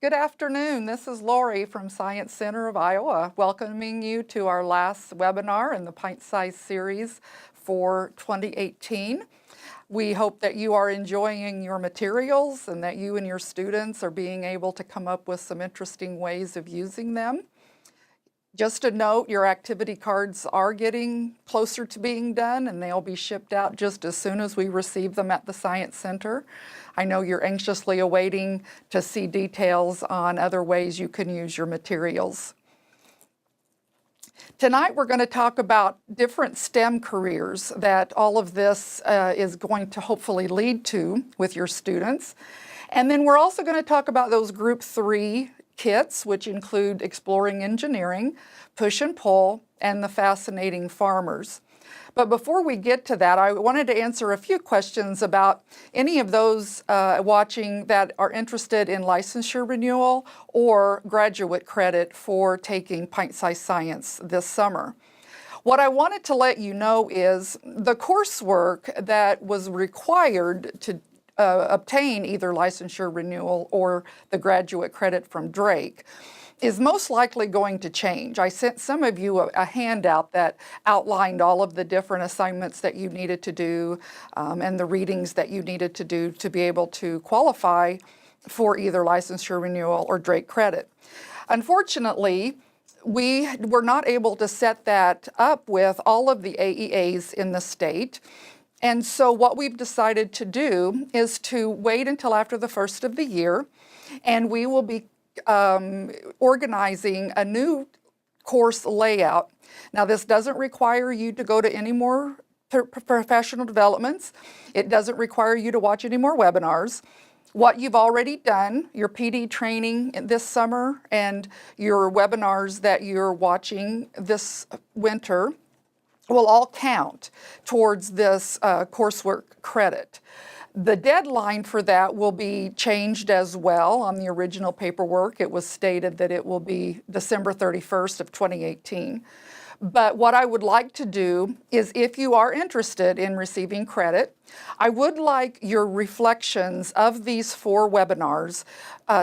Good afternoon. This is Laurie from Science Center of Iowa, welcoming you to our last webinar in the Pint Size series for 2018. We hope that you are enjoying your materials and that you and your students are being able to come up with some interesting ways of using them. Just a note, your activity cards are getting closer to being done and they'll be shipped out just as soon as we receive them at the Science Center. I know you're anxiously awaiting to see details on other ways you can use your materials. Tonight we're going to talk about different STEM careers that all of this is going to hopefully lead to with your students. And then we're also going to talk about those Group 3 kits, which include Exploring Engineering, Push and Pull, and the Fascinating Farmers. But before we get to that, I wanted to answer a few questions about any of those watching that are interested in licensure renewal or graduate credit for taking Pint-Size Science this summer. What I wanted to let you know is the coursework that was required to obtain either licensure renewal or the graduate credit from Drake is most likely going to change. I sent some of you a handout that outlined all of the different assignments that you needed to do and the readings that you needed to do to be able to qualify for either licensure renewal or Drake credit. Unfortunately, we were not able to set that up with all of the AEAs in the state. And so what we've decided to do is to wait until after the first of the year, and we will be organizing a new course layout. Now, this doesn't require you to go to any more professional developments. It doesn't require you to watch any more webinars. What you've already done, your PD training this summer and your webinars that you're watching this winter, will all count towards this coursework credit. The deadline for that will be changed as well. On the original paperwork, it was stated that it will be December 31st of 2018. But what I would like to do is, if you are interested in receiving credit, I would like your reflections of these 4 webinars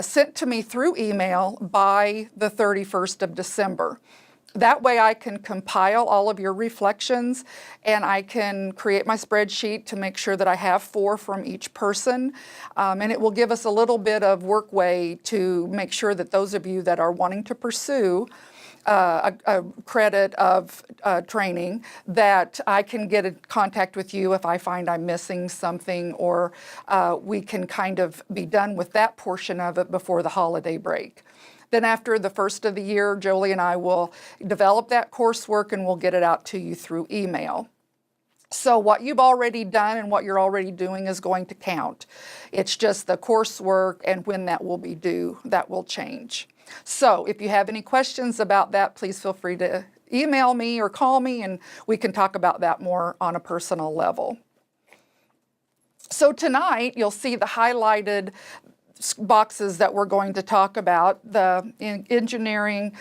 sent to me through email by the 31st of December. That way I can compile all of your reflections and I can create my spreadsheet to make sure that I have 4 from each person. And it will give us a little bit of workway to make sure that those of you that are wanting to pursue a credit of training, that I can get in contact with you if I find I'm missing something, or we can kind of be done with that portion of it before the holiday break. Then after the first of the year, Jolie and I will develop that coursework and we'll get it out to you through email. So what you've already done and what you're already doing is going to count. It's just the coursework and when that will be due that will change. So if you have any questions about that, please feel free to email me or call me and we can talk about that more on a personal level. So tonight you'll see the highlighted boxes that we're going to talk about: the engineering,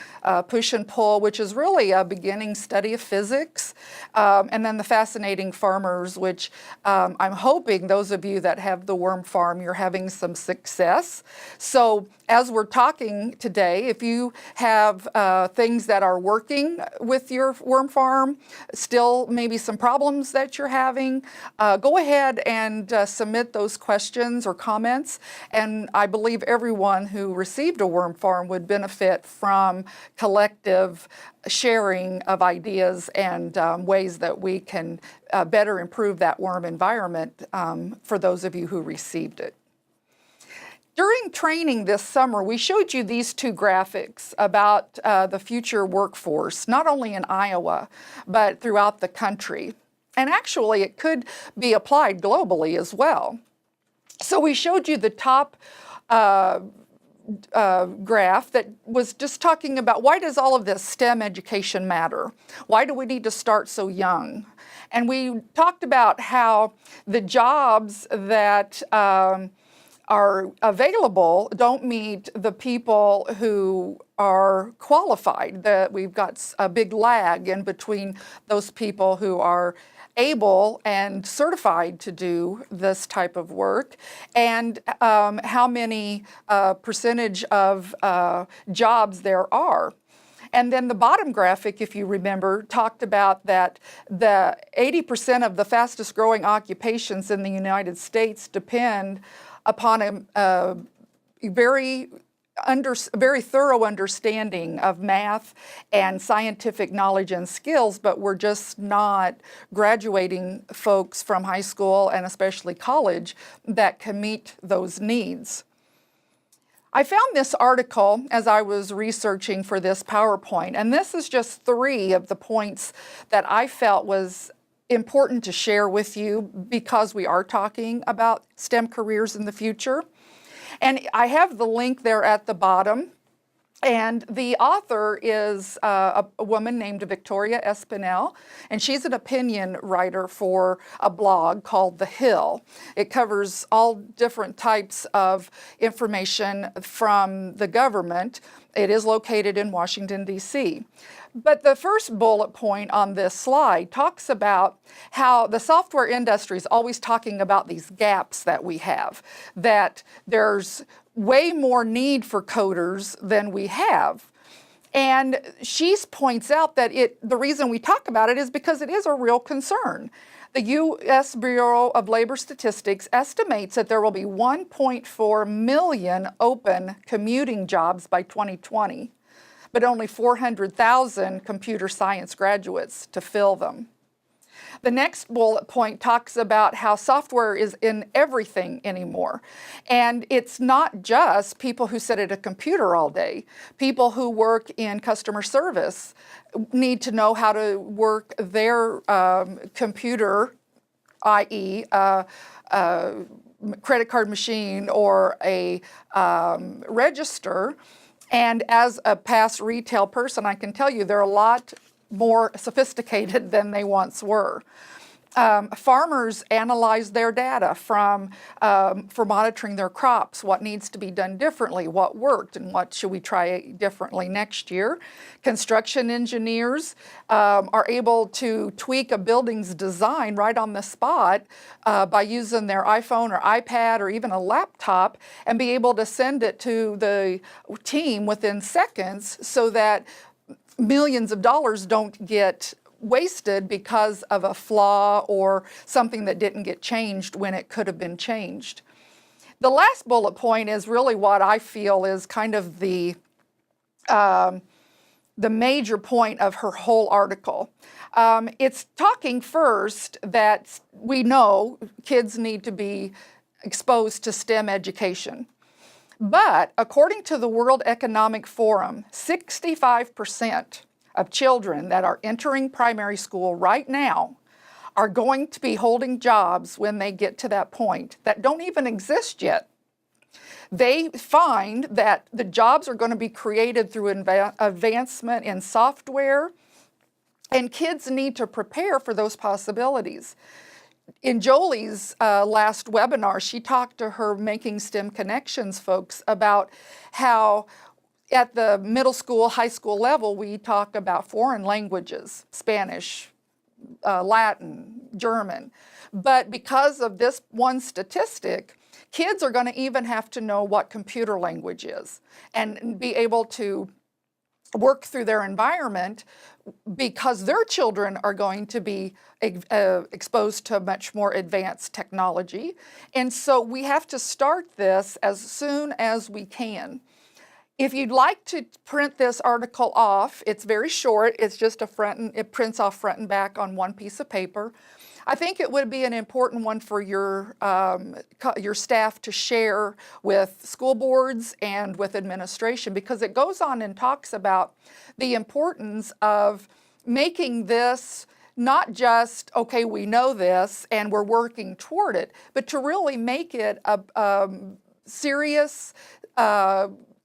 push and pull, which is really a beginning study of physics, and then the fascinating farmers, which I'm hoping those of you that have the worm farm, you're having some success. So as we're talking today, if you have things that are working with your worm farm, still maybe some problems that you're having, go ahead and submit those questions or comments. And I believe everyone who received a worm farm would benefit from collective sharing of ideas and ways that we can better improve that worm environment for those of you who received it. During training this summer, we showed you these 2 graphics about the future workforce, not only in Iowa, but throughout the country. And actually, it could be applied globally as well. So we showed you the top graph that was just talking about, why does all of this STEM education matter? Why do we need to start so young? And we talked about how the jobs that are available don't meet the people who are qualified, that we've got a big lag in between those people who are able and certified to do this type of work, and how many percentage of jobs there are. And then the bottom graphic, if you remember, talked about that the 80% of the fastest growing occupations in the United States depend upon a very thorough understanding of math and scientific knowledge and skills, but we're just not graduating folks from high school and especially college that can meet those needs. I found this article as I was researching for this PowerPoint, and this is just 3 of the points that I felt was important to share with you because we are talking about STEM careers in the future. And I have the link there at the bottom. And the author is a woman named Victoria Espinel, and she's an opinion writer for a blog called The Hill. It covers all different types of information from the government. It is located in Washington, D.C. But the first bullet point on this slide talks about how the software industry is always talking about these gaps that we have, that there's way more need for coders than we have. And she points out that the reason we talk about it is because it is a real concern. The U.S. Bureau of Labor Statistics estimates that there will be 1.4 million open commuting jobs by 2020, but only 400,000 computer science graduates to fill them. The next bullet point talks about how software is in everything anymore. And it's not just people who sit at a computer all day. People who work in customer service need to know how to work their computer, i.e., credit card machine or a register. And as a past retail person, I can tell you they're a lot more sophisticated than they once were. Farmers analyze their data for monitoring their crops, what needs to be done differently, what worked, and what should we try differently next year. Construction engineers are able to tweak a building's design right on the spot by using their iPhone or iPad or even a laptop and be able to send it to the team within seconds so that millions of dollars don't get wasted because of a flaw or something that didn't get changed when it could have been changed. The last bullet point is really what I feel is kind of the major point of her whole article. It's talking first that we know kids need to be exposed to STEM education. But according to the World Economic Forum, 65% of children that are entering primary school right now are going to be holding jobs when they get to that point that don't even exist yet. They find that the jobs are going to be created through advancement in software, and kids need to prepare for those possibilities. In Jolie's last webinar, she talked to her Making STEM Connections folks about how at the middle school, high school level, we talk about foreign languages, Spanish, Latin, German. But because of this one statistic, kids are going to even have to know what computer language is and be able to work through their environment because their children are going to be exposed to much more advanced technology. And so we have to start this as soon as we can. If you'd like to print this article off, it's very short. It's just it prints off front and back on one piece of paper. I think it would be an important one for your staff to share with school boards and with administration, because it goes on and talks about the importance of making this not just, okay, we know this and we're working toward it, but to really make it a serious,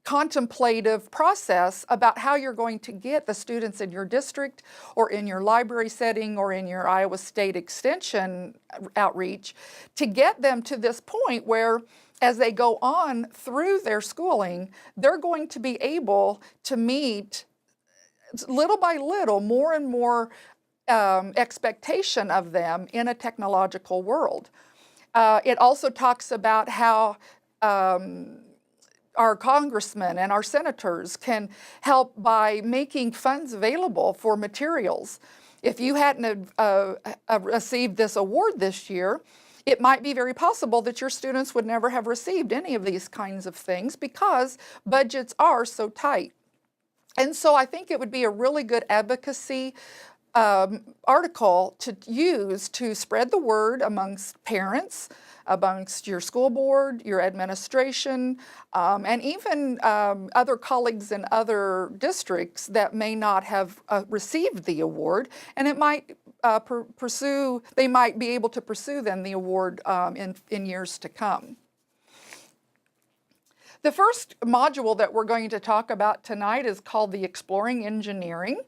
contemplative process about how you're going to get the students in your district or in your library setting or in your Iowa State Extension outreach to get them to this point where as they go on through their schooling, they're going to be able to meet little by little more and more expectation of them in a technological world. It also talks about how our congressmen and our senators can help by making funds available for materials. If you hadn't received this award this year, it might be very possible that your students would never have received any of these kinds of things because budgets are so tight. And so I think it would be a really good advocacy article to use to spread the word amongst parents, amongst your school board, your administration, and even other colleagues in other districts that may not have received the award. And it might they might be able to pursue then the award in years to come. The first module that we're going to talk about tonight is called the Exploring Engineering.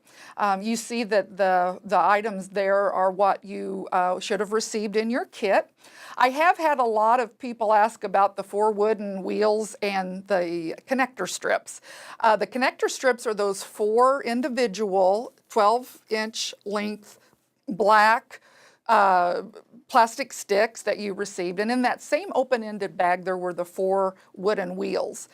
You see that the items there are what you should have received in your kit. I have had a lot of people ask about the 4 wooden wheels and the connector strips. The connector strips are those 4 individual 12-inch length black plastic sticks that you received, and in that same open-ended bag there were the 4 wooden wheels.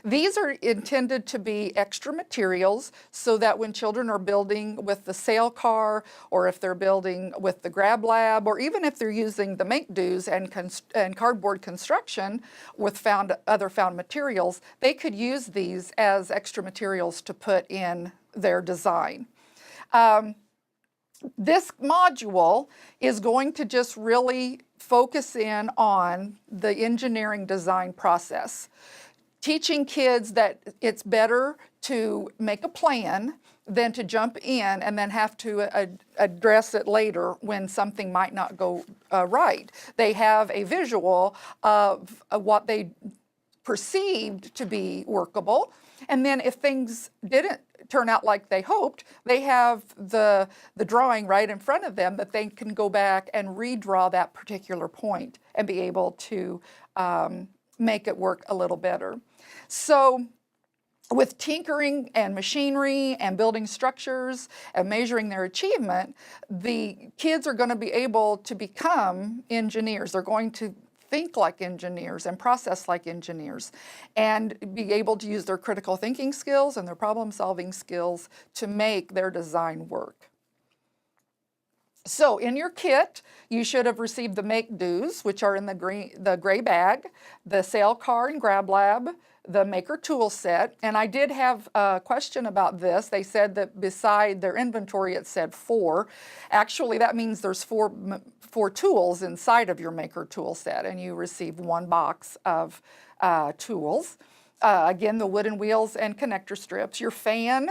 These are intended to be extra materials so that when children are building with the sail car, or if they're building with the Grab Lab, or even if they're using the make-dos and cardboard construction with other found materials, they could use these as extra materials to put in their design. This module is going to just really focus in on the engineering design process, teaching kids that it's better to make a plan than to jump in and then have to address it later when something might not go right. They have a visual of what they perceived to be workable, and then if things didn't turn out like they hoped, they have the drawing right in front of them that they can go back and redraw that particular point and be able to make it work a little better. So with tinkering and machinery and building structures and measuring their achievement, the kids are going to be able to become engineers. They're going to think like engineers and process like engineers and be able to use their critical thinking skills and their problem-solving skills to make their design work. So in your kit, you should have received the make-dos, which are in the gray bag, the sail car and Grab Lab, the maker tool set. And I did have a question about this. They said that beside their inventory it said 4. Actually, that means there's 4 tools inside of your maker tool set, and you receive 1 box of tools. Again, the wooden wheels and connector strips, your fan,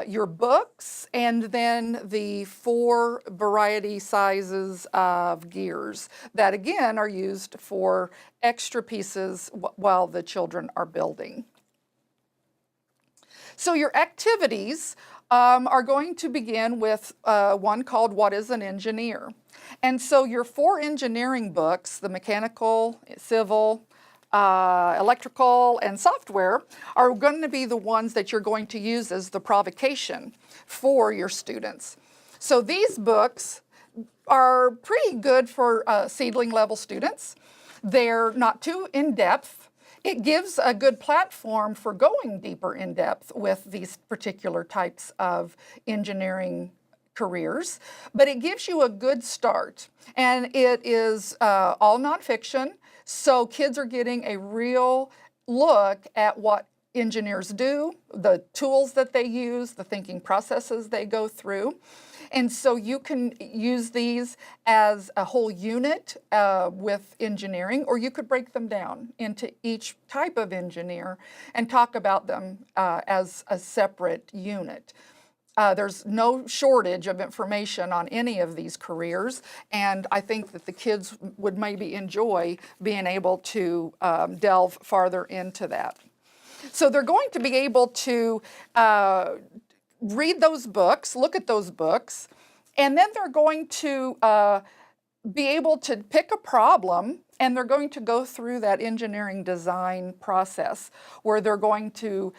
your books, and then the 4 variety sizes of gears that again are used for extra pieces while the children are building. So your activities are going to begin with one called What is an Engineer? And so your 4 engineering books, the mechanical, civil, electrical, and software, are going to be the ones that you're going to use as the provocation for your students. So these books are pretty good for seedling level students. They're not too in-depth. It gives a good platform for going deeper in depth with these particular types of engineering careers, but it gives you a good start. And it is all nonfiction, so kids are getting a real look at what engineers do, the tools that they use, the thinking processes they go through. And so you can use these as a whole unit with engineering, or you could break them down into each type of engineer and talk about them as a separate unit. There's no shortage of information on any of these careers, and I think that the kids would maybe enjoy being able to delve farther into that. So they're going to be able to read those books, look at those books, and then they're going to be able to pick a problem, and they're going to go through that engineering design process where they're going to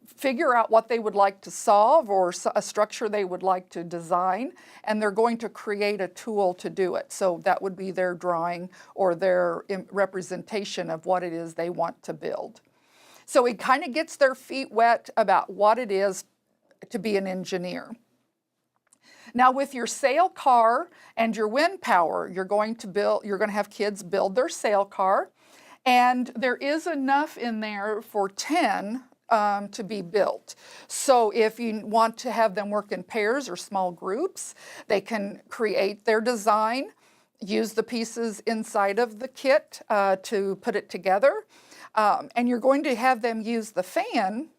figure out what they would like to solve or a structure they would like to design, and they're going to create a tool to do it. So that would be their drawing or their representation of what it is they want to build. So it kind of gets their feet wet about what it is to be an engineer. Now with your sail car and your wind power, you're going to have kids build their sail car, and there is enough in there for 10 to be built. So if you want to have them work in pairs or small groups, they can create their design, use the pieces inside of the kit to put it together, and you're going to have them use the fan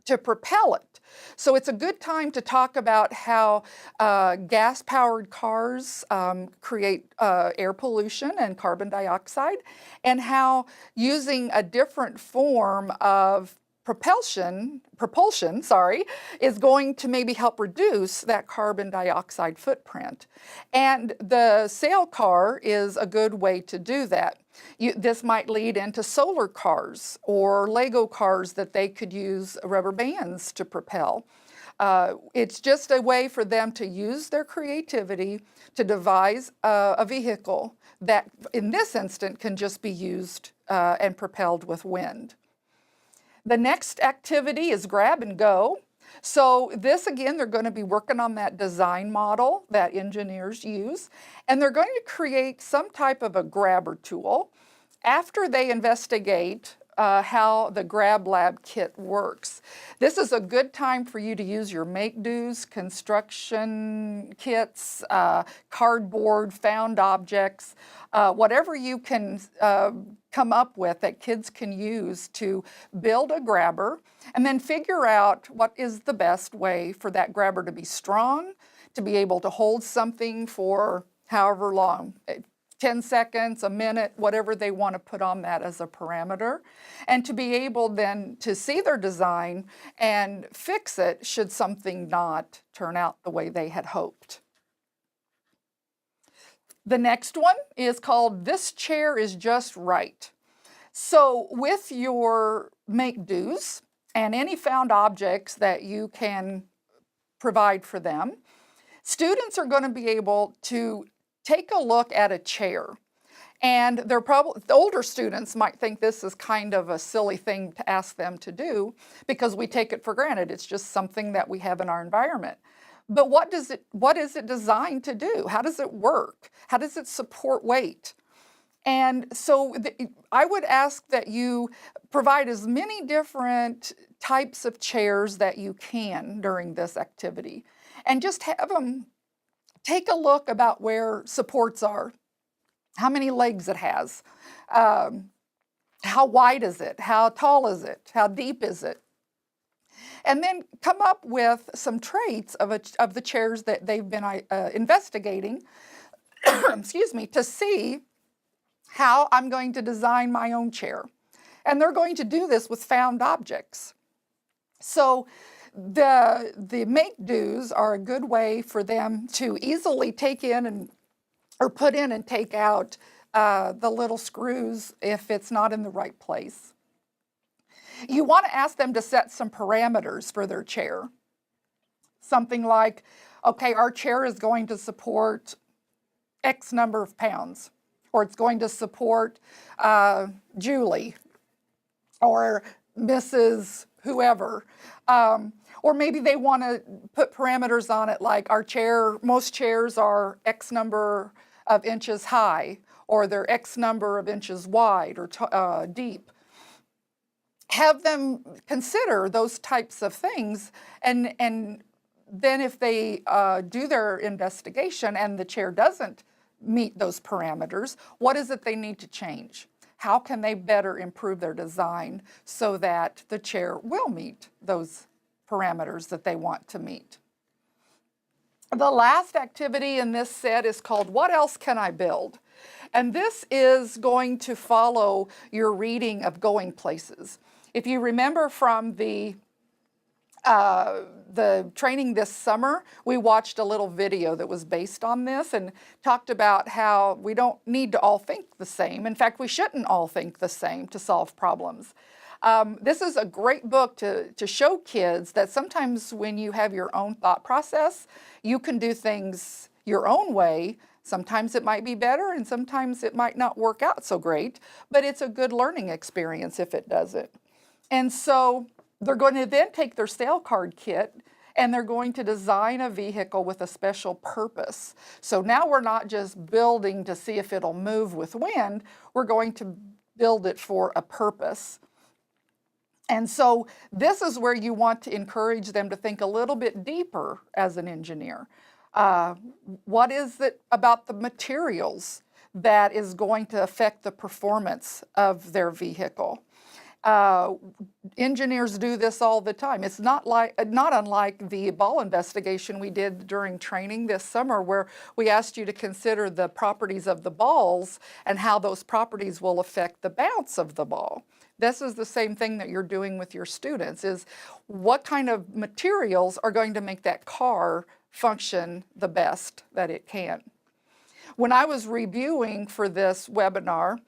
to propel it. So it's a good time to talk about how gas-powered cars create air pollution and carbon dioxide, and how using a different form of propulsion, is going to maybe help reduce that carbon dioxide footprint. And the sail car is a good way to do that. This might lead into solar cars or Lego cars that they could use rubber bands to propel. It's just a way for them to use their creativity to devise a vehicle that, in this instant, can just be used and propelled with wind. The next activity is grab and go. So this, again, they're going to be working on that design model that engineers use, and they're going to create some type of a grabber tool after they investigate how the Grab Lab kit works. This is a good time for you to use your make-dos, construction kits, cardboard, found objects, whatever you can come up with that kids can use to build a grabber, and then figure out what is the best way for that grabber to be strong, to be able to hold something for however long, 10 seconds, a minute, whatever they want to put on that as a parameter, and to be able then to see their design and fix it should something not turn out the way they had hoped. The next one is called This Chair is Just Right. So with your make-dos and any found objects that you can provide for them, students are going to be able to take a look at a chair. And they're probably, the older students might think this is kind of a silly thing to ask them to do because we take it for granted. It's just something that we have in our environment. But what is it designed to do? How does it work? How does it support weight? And so I would ask that you provide as many different types of chairs that you can during this activity, and just have them take a look about where supports are, how many legs it has, how wide is it, how tall is it, how deep is it, and then come up with some traits of the chairs that they've been investigating, excuse me, to see how I'm going to design my own chair. And they're going to do this with found objects. So the make-dos are a good way for them to easily take in or put in and take out the little screws if it's not in the right place. You want to ask them to set some parameters for their chair. Something like, okay, our chair is going to support X number of pounds, or it's going to support Julie or Mrs. whoever. Or maybe they want to put parameters on it like most chairs are X number of inches high, or they're X number of inches wide or deep. Have them consider those types of things, and then if they do their investigation and the chair doesn't meet those parameters, what is it they need to change? How can they better improve their design so that the chair will meet those parameters that they want to meet? The last activity in this set is called What Else Can I Build? And this is going to follow your reading of Going Places. If you remember from the the training this summer, we watched a little video that was based on this and talked about how we don't need to all think the same. In fact, we shouldn't all think the same to solve problems. This is a great book to show kids that sometimes when you have your own thought process, you can do things your own way. Sometimes it might be better and sometimes it might not work out so great, but it's a good learning experience if it doesn't. And so they're going to then take their sale card kit and they're going to design a vehicle with a special purpose. So now we're not just building to see if it'll move with wind, we're going to build it for a purpose. And so this is where you want to encourage them to think a little bit deeper as an engineer. What is it about the materials that is going to affect the performance of their vehicle? Engineers do this all the time. It's not unlike the ball investigation we did during training this summer, where we asked you to consider the properties of the balls and how those properties will affect the bounce of the ball. This is the same thing that you're doing with your students, is what kind of materials are going to make that car function the best that it can. When I was reviewing for this webinar,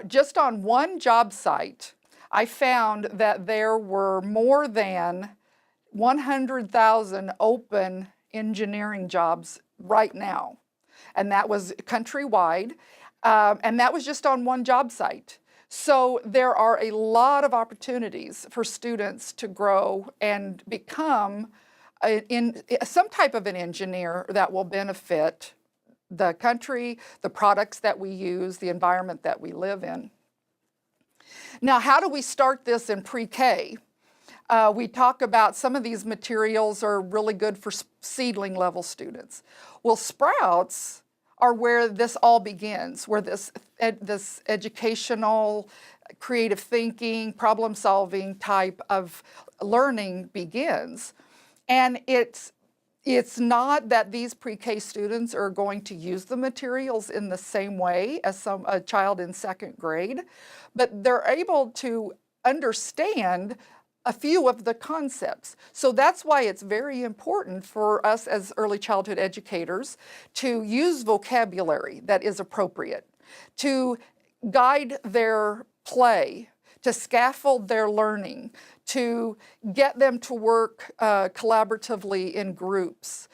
just on one job site, I found that there were more than 100,000 open engineering jobs right now. And that was countrywide, and that was just on one job site. So there are a lot of opportunities for students to grow and become some type of an engineer that will benefit the country, the products that we use, the environment that we live in. Now, how do we start this in pre-K? We talk about some of these materials are really good for seedling level students. Well, sprouts are where this all begins, where this educational, creative thinking, problem solving type of learning begins. And it's not that these pre-K students are going to use the materials in the same way as a child in second grade, but they're able to understand a few of the concepts. So that's why it's very important for us as early childhood educators to use vocabulary that is appropriate, to guide their play, to scaffold their learning, to get them to work collaboratively in groups.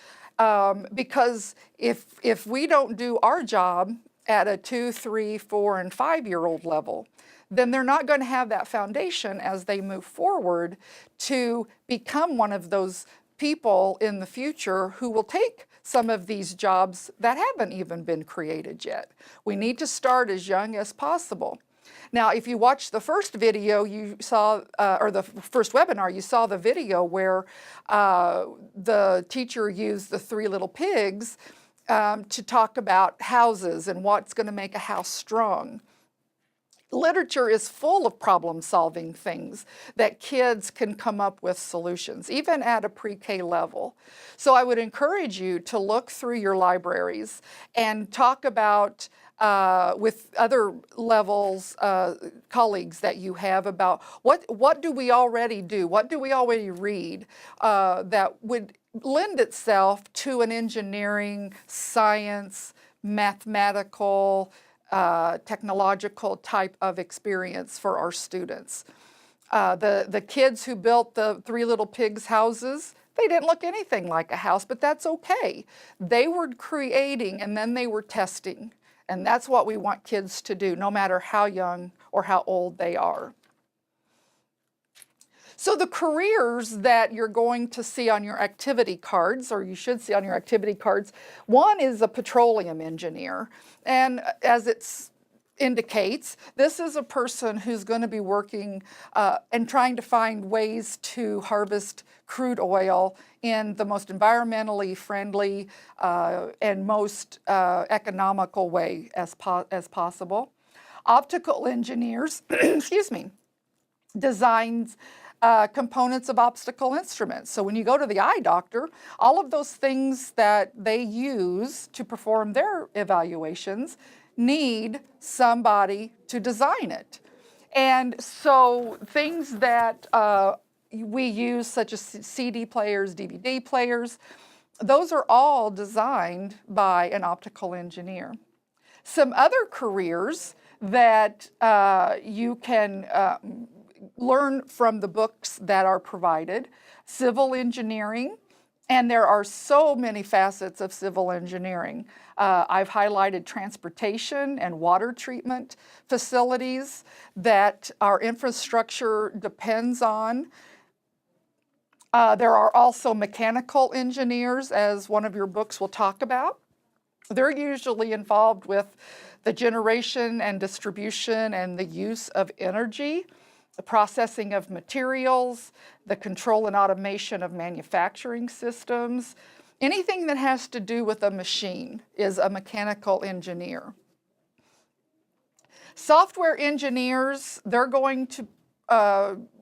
Because if we don't do our job at a 2, 3, 4, and 5-year-old level, then they're not going to have that foundation as they move forward to become one of those people in the future who will take some of these jobs that haven't even been created yet. We need to start as young as possible. Now, if you watched the first video, you saw, or the first webinar, you saw the video where the teacher used the 3 little pigs to talk about houses and what's going to make a house strong. Literature is full of problem-solving things that kids can come up with solutions, even at a pre-K level. So I would encourage you to look through your libraries and talk about with other levels, colleagues that you have about what do we already do, what do we already read that would lend itself to an engineering, science, mathematical, technological type of experience for our students. The kids who built the 3 Little Pigs houses, they didn't look anything like a house, but that's okay. They were creating and then they were testing. And that's what we want kids to do, no matter how young or how old they are. So the careers that you're going to see on your activity cards, or you should see on your activity cards, one is a petroleum engineer. And as it indicates, this is a person who's going to be working and trying to find ways to harvest crude oil in the most environmentally friendly and most economical way as possible. Optical engineers, excuse me, designs components of optical instruments. So when you go to the eye doctor, all of those things that they use to perform their evaluations need somebody to design it. And so things that we use, such as CD players, DVD players, those are all designed by an optical engineer. Some other careers that you can learn from the books that are provided: civil engineering, and there are so many facets of civil engineering. I've highlighted transportation and water treatment facilities that our infrastructure depends on. There are also mechanical engineers, as one of your books will talk about. They're usually involved with the generation and distribution and the use of energy, the processing of materials, the control and automation of manufacturing systems. Anything that has to do with a machine is a mechanical engineer. Software engineers, they're going to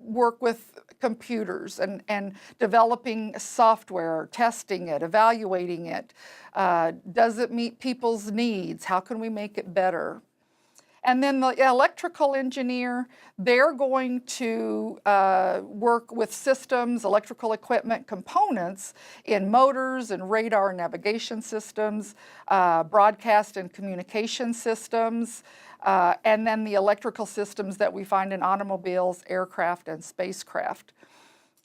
work with computers and developing software, testing it, evaluating it. Does it meet people's needs? How can we make it better? And then the electrical engineer, they're going to work with systems, electrical equipment, components in motors and radar navigation systems, broadcast and communication systems, and then the electrical systems that we find in automobiles, aircraft, and spacecraft.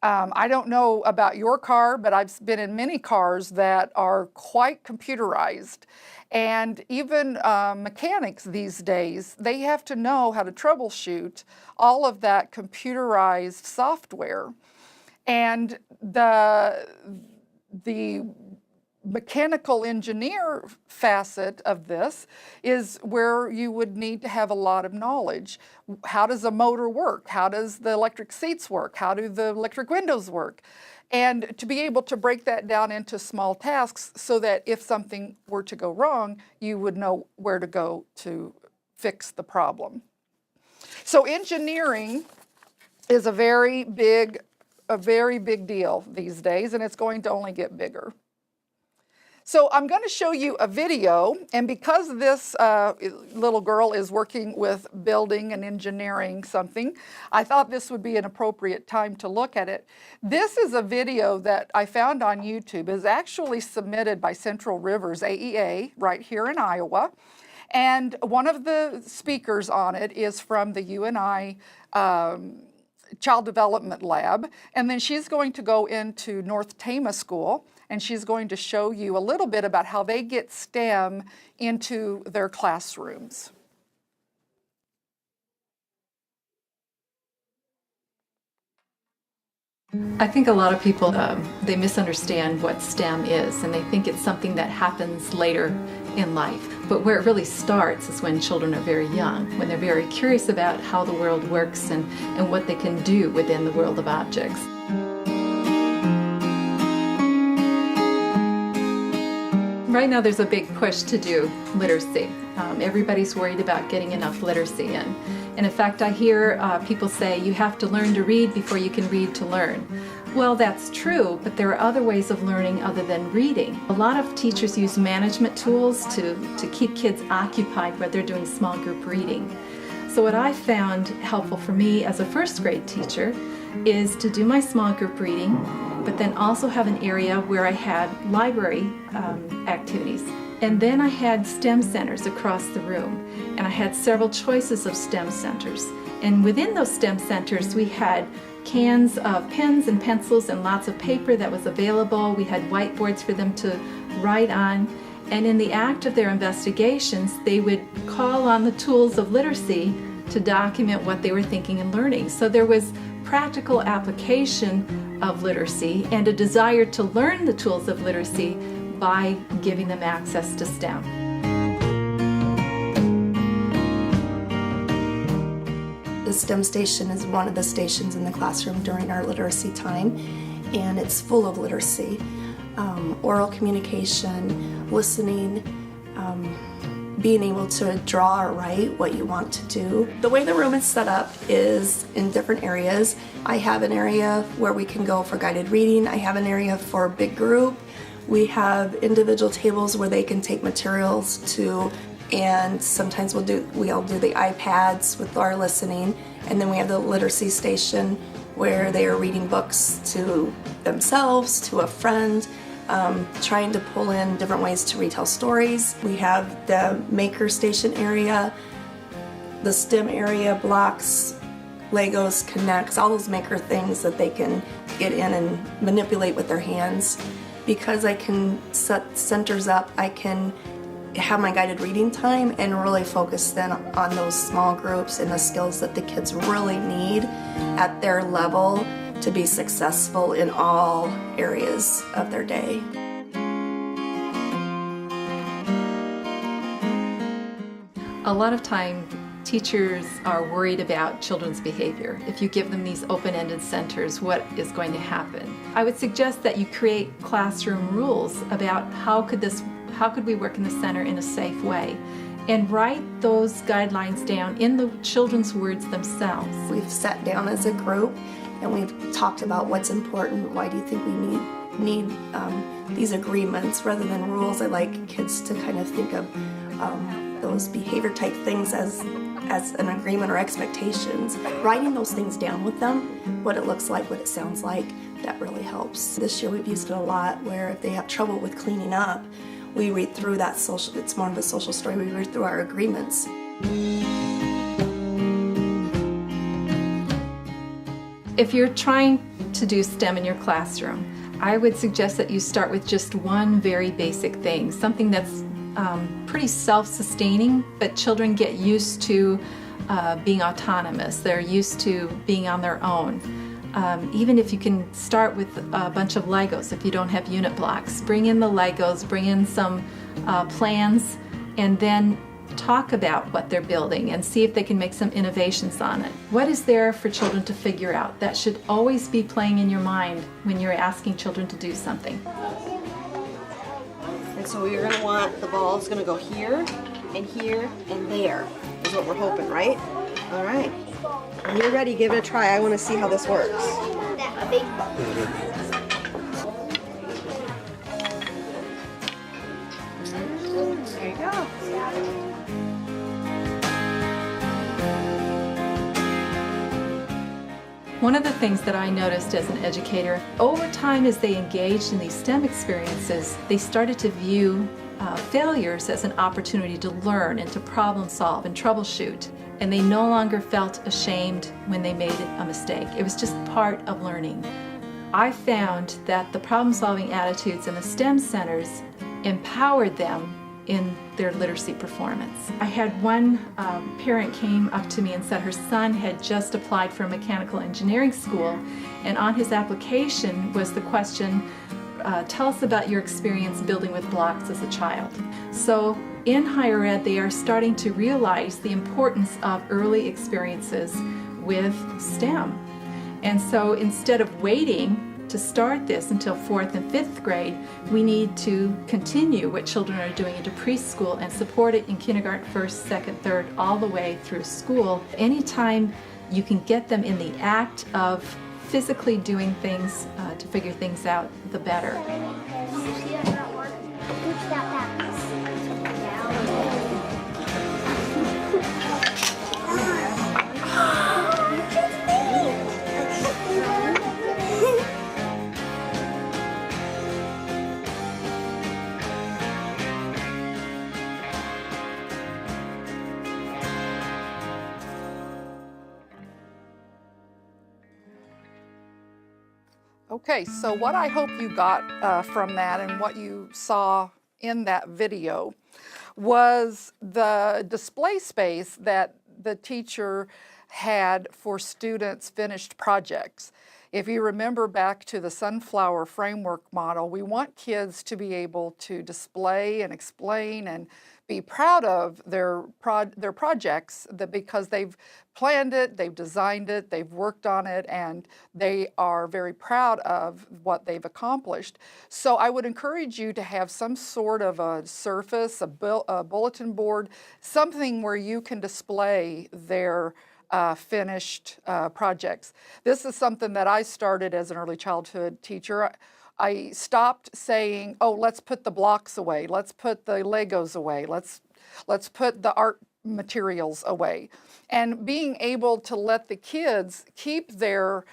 I don't know about your car, but I've been in many cars that are quite computerized. And even mechanics these days, they have to know how to troubleshoot all of that computerized software. And the mechanical engineer facet of this is where you would need to have a lot of knowledge. How does a motor work? How does the electric seats work? How do the electric windows work? And to be able to break that down into small tasks so that if something were to go wrong, you would know where to go to fix the problem. So engineering is a very big deal these days, and it's going to only get bigger. So I'm going to show you a video, and because this little girl is working with building and engineering something, I thought this would be an appropriate time to look at it. This is a video that I found on YouTube. It's actually submitted by Central Rivers AEA right here in Iowa, and one of the speakers on it is from the UNI Child Development Lab, and then she's going to go into North Tama School, and she's going to show you a little bit about how they get STEM into their classrooms. I think a lot of people, they misunderstand what STEM is, and they think it's something that happens later in life. But where it really starts is when children are very young, when they're very curious about how the world works and what they can do within the world of objects. Right now there's a big push to do literacy. Everybody's worried about getting enough literacy in. And in fact, I hear people say you have to learn to read before you can read to learn. Well, that's true, but there are other ways of learning other than reading. A lot of teachers use management tools to keep kids occupied while they're doing small group reading. So what I found helpful for me as a first grade teacher is to do my small group reading, but then also have an area where I had library activities. And then I had STEM centers across the room, and I had several choices of STEM centers. And within those STEM centers, we had cans of pens and pencils and lots of paper that was available. We had whiteboards for them to write on. And in the act of their investigations, they would call on the tools of literacy to document what they were thinking and learning. So there was practical application of literacy and a desire to learn the tools of literacy by giving them access to STEM. The STEM station is one of the stations in the classroom during our literacy time, and it's full of literacy. Oral communication, listening, being able to draw or write what you want to do. The way the room is set up is in different areas. I have an area where we can go for guided reading. I have an area for a big group. We have individual tables where they can take materials to, and sometimes we'll do the iPads with our listening. And then we have the literacy station where they are reading books to themselves, to a friend, trying to pull in different ways to retell stories. We have the maker station area, the STEM area, blocks, Legos, Connects, all those maker things that they can get in and manipulate with their hands. Because I can set centers up, I can have my guided reading time and really focus then on those small groups and the skills that the kids really need at their level to be successful in all areas of their day. A lot of time, teachers are worried about children's behavior. If you give them these open-ended centers, what is going to happen? I would suggest that you create classroom rules about how could we work in the center in a safe way, and write those guidelines down in the children's words themselves. We've sat down as a group and we've talked about what's important. Why do you think we need these agreements rather than rules? I like kids to kind of think of those behavior type things as an agreement or expectations. Writing those things down with them, what it looks like, what it sounds like, that really helps. This year we've used it a lot where if they have trouble with cleaning up, we read through that social, it's more of a social story, we read through our agreements. If you're trying to do STEM in your classroom, I would suggest that you start with just one very basic thing, something that's pretty self-sustaining, but children get used to being autonomous. They're used to being on their own. Even if you can start with a bunch of Legos, if you don't have unit blocks, bring in the Legos, bring in some plans, and then talk about what they're building and see if they can make some innovations on it. What is there for children to figure out? That should always be playing in your mind when you're asking children to do something. And so you're going to want the ball's going to go here and there is what we're hoping, right? All right. When you're ready, give it a try. I want to see how this works. There you go. One of the things that I noticed as an educator, over time as they engaged in these STEM experiences, they started to view failures as an opportunity to learn and to problem solve and troubleshoot. And they no longer felt ashamed when they made a mistake. It was just part of learning. I found that the problem-solving attitudes in the STEM centers empowered them in their literacy performance. I had one parent came up to me and said her son had just applied for a mechanical engineering school, and on his application was the question, tell us about your experience building with blocks as a child. So in higher ed, they are starting to realize the importance of early experiences with STEM. And so instead of waiting to start this until 4th and 5th grade, we need to continue what children are doing into preschool and support it in kindergarten, 1st, 2nd, 3rd, all the way through school. Anytime you can get them in the act of physically doing things to figure things out, the better. Okay, so what I hope you got from that and what you saw in that video was the display space that the teacher had for students' finished projects. If you remember back to the sunflower framework model, we want kids to be able to display and explain and be proud of their projects because they've planned it, they've designed it, they've worked on it, and they are very proud of what they've accomplished. So I would encourage you to have some sort of a surface, a bulletin board, something where you can display their finished projects. This is something that I started as an early childhood teacher. I stopped saying, oh, let's put the blocks away, let's put the Legos away, let's put the art materials away. And being able to let the kids keep their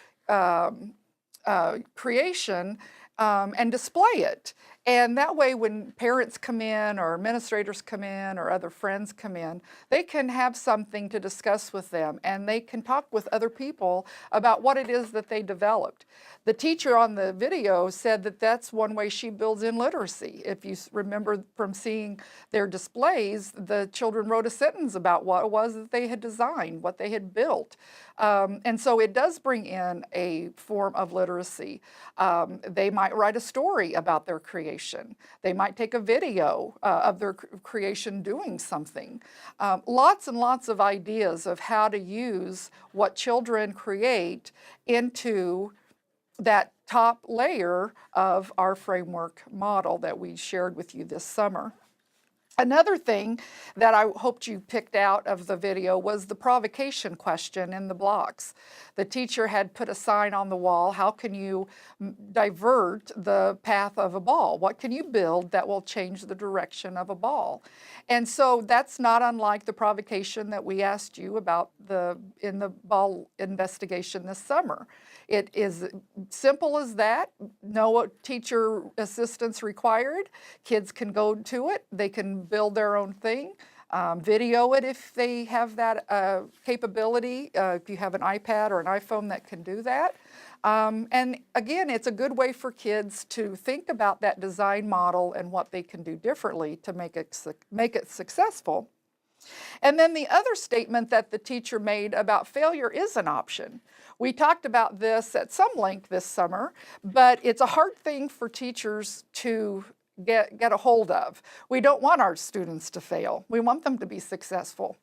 creation and display it. And that way when parents come in or administrators come in or other friends come in, they can have something to discuss with them and they can talk with other people about what it is that they developed. The teacher on the video said that that's one way she builds in literacy. If you remember from seeing their displays, the children wrote a sentence about what it was that they had designed, what they had built. And so it does bring in a form of literacy. They might write a story about their creation. They might take a video of their creation doing something. Lots and lots of ideas of how to use what children create into that top layer of our framework model that we shared with you this summer. Another thing that I hoped you picked out of the video was the provocation question in the blocks. The teacher had put a sign on the wall, how can you divert the path of a ball? What can you build that will change the direction of a ball? And so that's not unlike the provocation that we asked you about in the ball investigation this summer. It is simple as that. No teacher assistance required. Kids can go to it. They can build their own thing. Video it if they have that capability, if you have an iPad or an iPhone that can do that. And again, it's a good way for kids to think about that design model and what they can do differently to make it successful. And then the other statement that the teacher made about failure is an option. We talked about this at some length this summer, but it's a hard thing for teachers to get a hold of. We don't want our students to fail. We want them to be successful.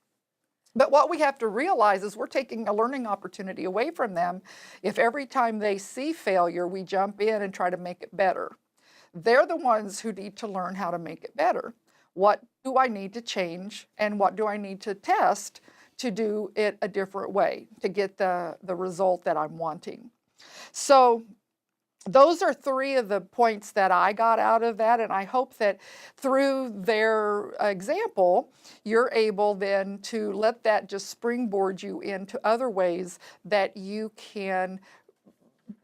But what we have to realize is we're taking a learning opportunity away from them if every time they see failure, we jump in and try to make it better. They're the ones who need to learn how to make it better. What do I need to change and what do I need to test to do it a different way to get the result that I'm wanting? So those are three of the points that I got out of that, and I hope that through their example, you're able then to let that just springboard you into other ways that you can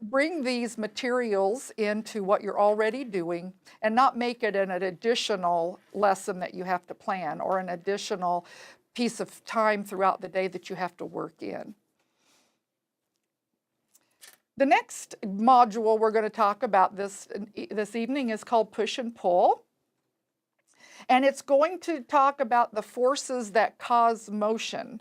bring these materials into what you're already doing and not make it an additional lesson that you have to plan or an additional piece of time throughout the day that you have to work in. The next module we're going to talk about this evening is called Push and Pull. And it's going to talk about the forces that cause motion.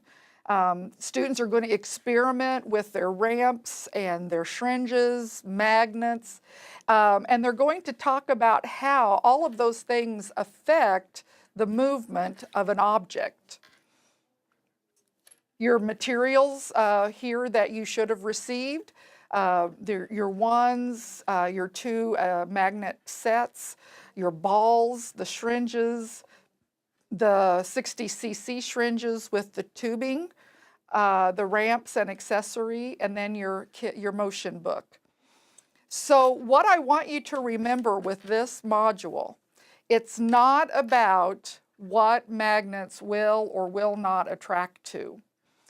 Students are going to experiment with their ramps and their syringes, magnets, and they're going to talk about how all of those things affect the movement of an object. Your materials here that you should have received, your ones, your two magnet sets, your balls, the syringes, the 60cc syringes with the tubing, the ramps and accessory, and then your motion book. So what I want you to remember with this module, it's not about what magnets will or will not attract to.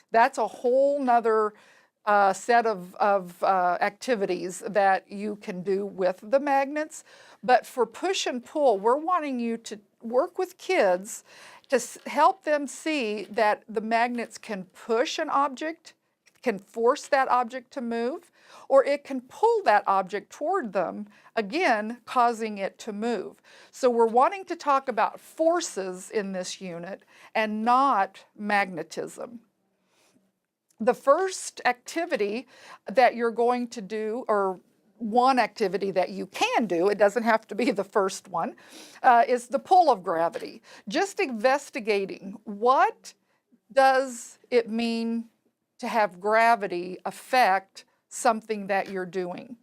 That's a whole nother set of activities that you can do with the magnets. But for push and pull, we're wanting you to work with kids to help them see that the magnets can push an object, can force that object to move, or it can pull that object toward them, again, causing it to move. So we're wanting to talk about forces in this unit and not magnetism. The first activity that you're going to do, or one activity that you can do, it doesn't have to be the first one, is the pull of gravity. Just investigating what does it mean to have gravity affect something that you're doing.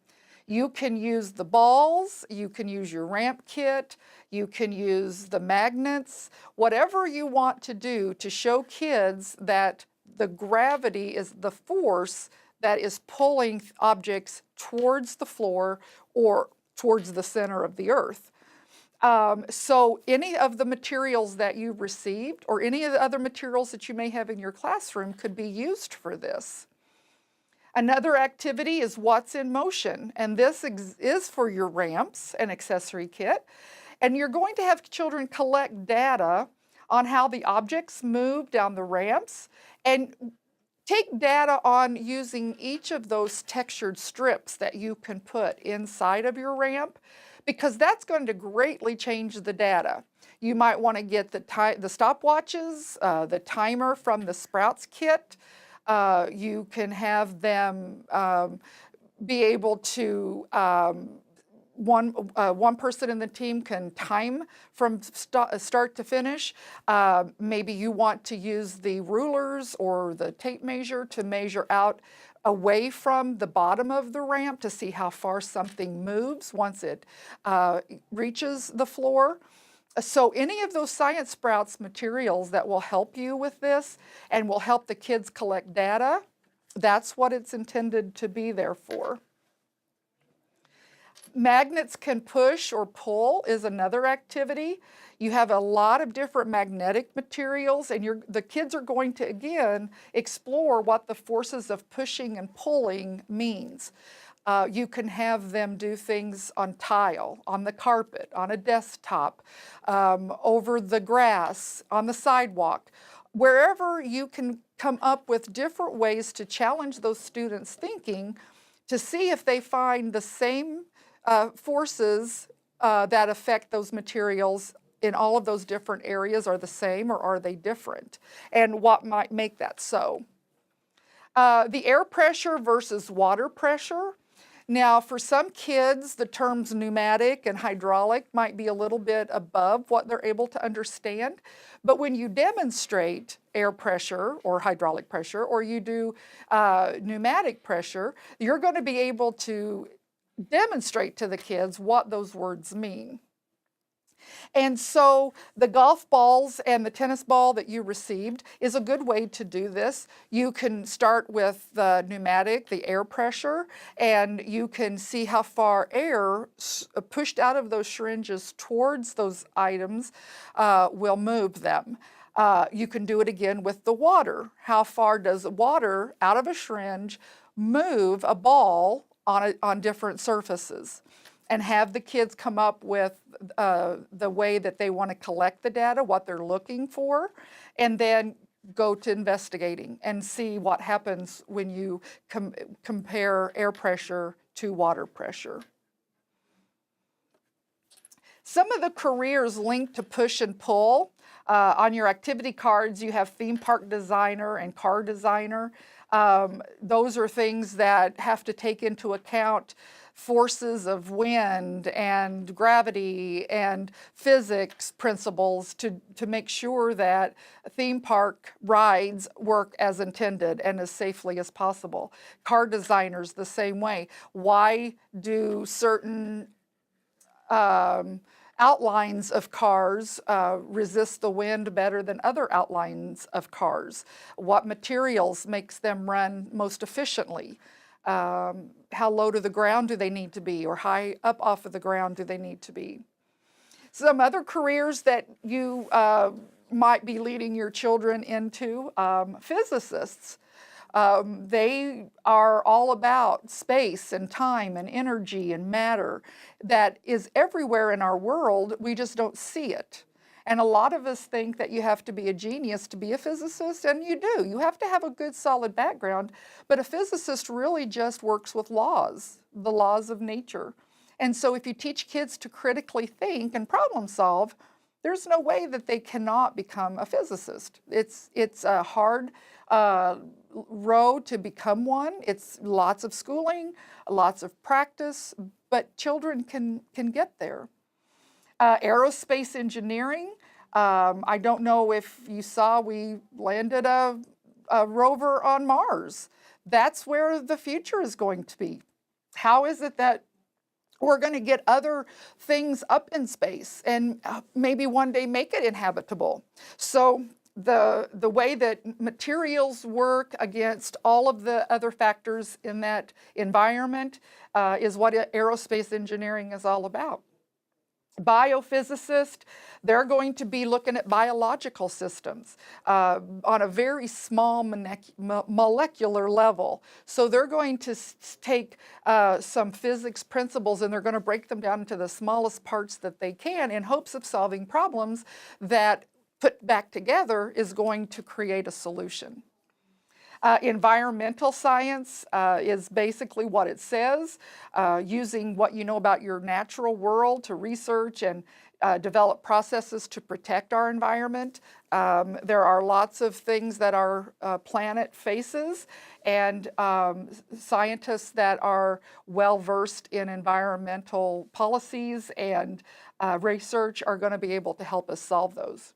You can use the balls, you can use your ramp kit, you can use the magnets, whatever you want to do to show kids that the gravity is the force that is pulling objects towards the floor or towards the center of the earth. So any of the materials that you received or any of the other materials that you may have in your classroom could be used for this. Another activity is What's in Motion, and this is for your ramps and accessory kit. And you're going to have children collect data on how the objects move down the ramps and take data on using each of those textured strips that you can put inside of your ramp, because that's going to greatly change the data. You might want to get the stopwatches, the timer from the Sprouts kit. You can have them be able to one person in the team can time from start to finish. Maybe you want to use the rulers or the tape measure to measure out away from the bottom of the ramp to see how far something moves once it reaches the floor. So any of those Science Sprouts materials that will help you with this and will help the kids collect data, that's what it's intended to be there for. Magnets can push or pull is another activity. You have a lot of different magnetic materials, and the kids are going to, again, explore what the forces of pushing and pulling means. You can have them do things on tile, on the carpet, on a desktop, over the grass, on the sidewalk. Wherever you can come up with different ways to challenge those students' thinking to see if they find the same forces that affect those materials in all of those different areas are the same or are they different, and what might make that so. The air pressure versus water pressure. Now, for some kids, the terms pneumatic and hydraulic might be a little bit above what they're able to understand, but when you demonstrate air pressure or hydraulic pressure, or you do pneumatic pressure, you're going to be able to demonstrate to the kids what those words mean. And so the golf balls and the tennis ball that you received is a good way to do this. You can start with the pneumatic, the air pressure, and you can see how far air pushed out of those syringes towards those items will move them. You can do it again with the water. How far does water out of a syringe move a ball on different surfaces? And have the kids come up with the way that they want to collect the data, what they're looking for, and then go to investigating and see what happens when you compare air pressure to water pressure. Some of the careers linked to push and pull. On your activity cards, you have theme park designer and car designer. Those are things that have to take into account forces of wind and gravity and physics principles to make sure that theme park rides work as intended and as safely as possible. Car designers the same way. Why do certain outlines of cars resist the wind better than other outlines of cars? What materials makes them run most efficiently? How low to the ground do they need to be, or high up off of the ground do they need to be? Some other careers that you might be leading your children into, physicists. They are all about space and time and energy and matter that is everywhere in our world. We just don't see it. And a lot of us think that you have to be a genius to be a physicist, and you do. You have to have a good, solid background, but a physicist really just works with laws, the laws of nature. And so if you teach kids to critically think and problem solve, there's no way that they cannot become a physicist. It's a hard road to become one. It's lots of schooling, lots of practice, but children can get there. Aerospace engineering. I don't know if you saw, we landed a rover on Mars. That's where the future is going to be. How is it that we're going to get other things up in space and maybe one day make it inhabitable? So the way that materials work against all of the other factors in that environment is what aerospace engineering is all about. Biophysicist, they're going to be looking at biological systems on a very small molecular level. So they're going to take some physics principles and they're going to break them down into the smallest parts that they can in hopes of solving problems that, put back together, is going to create a solution. Environmental science is basically what it says, using what you know about your natural world to research and develop processes to protect our environment. There are lots of things that our planet faces, and scientists that are well versed in environmental policies and research are going to be able to help us solve those.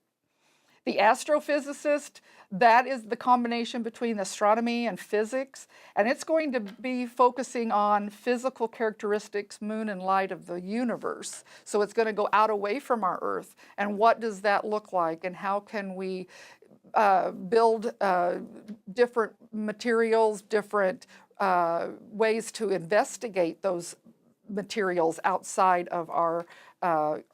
The astrophysicist, that is the combination between astronomy and physics, and it's going to be focusing on physical characteristics, moon and light of the universe. So it's going to go out away from our Earth, and what does that look like, and how can we build different materials, different ways to investigate those materials outside of our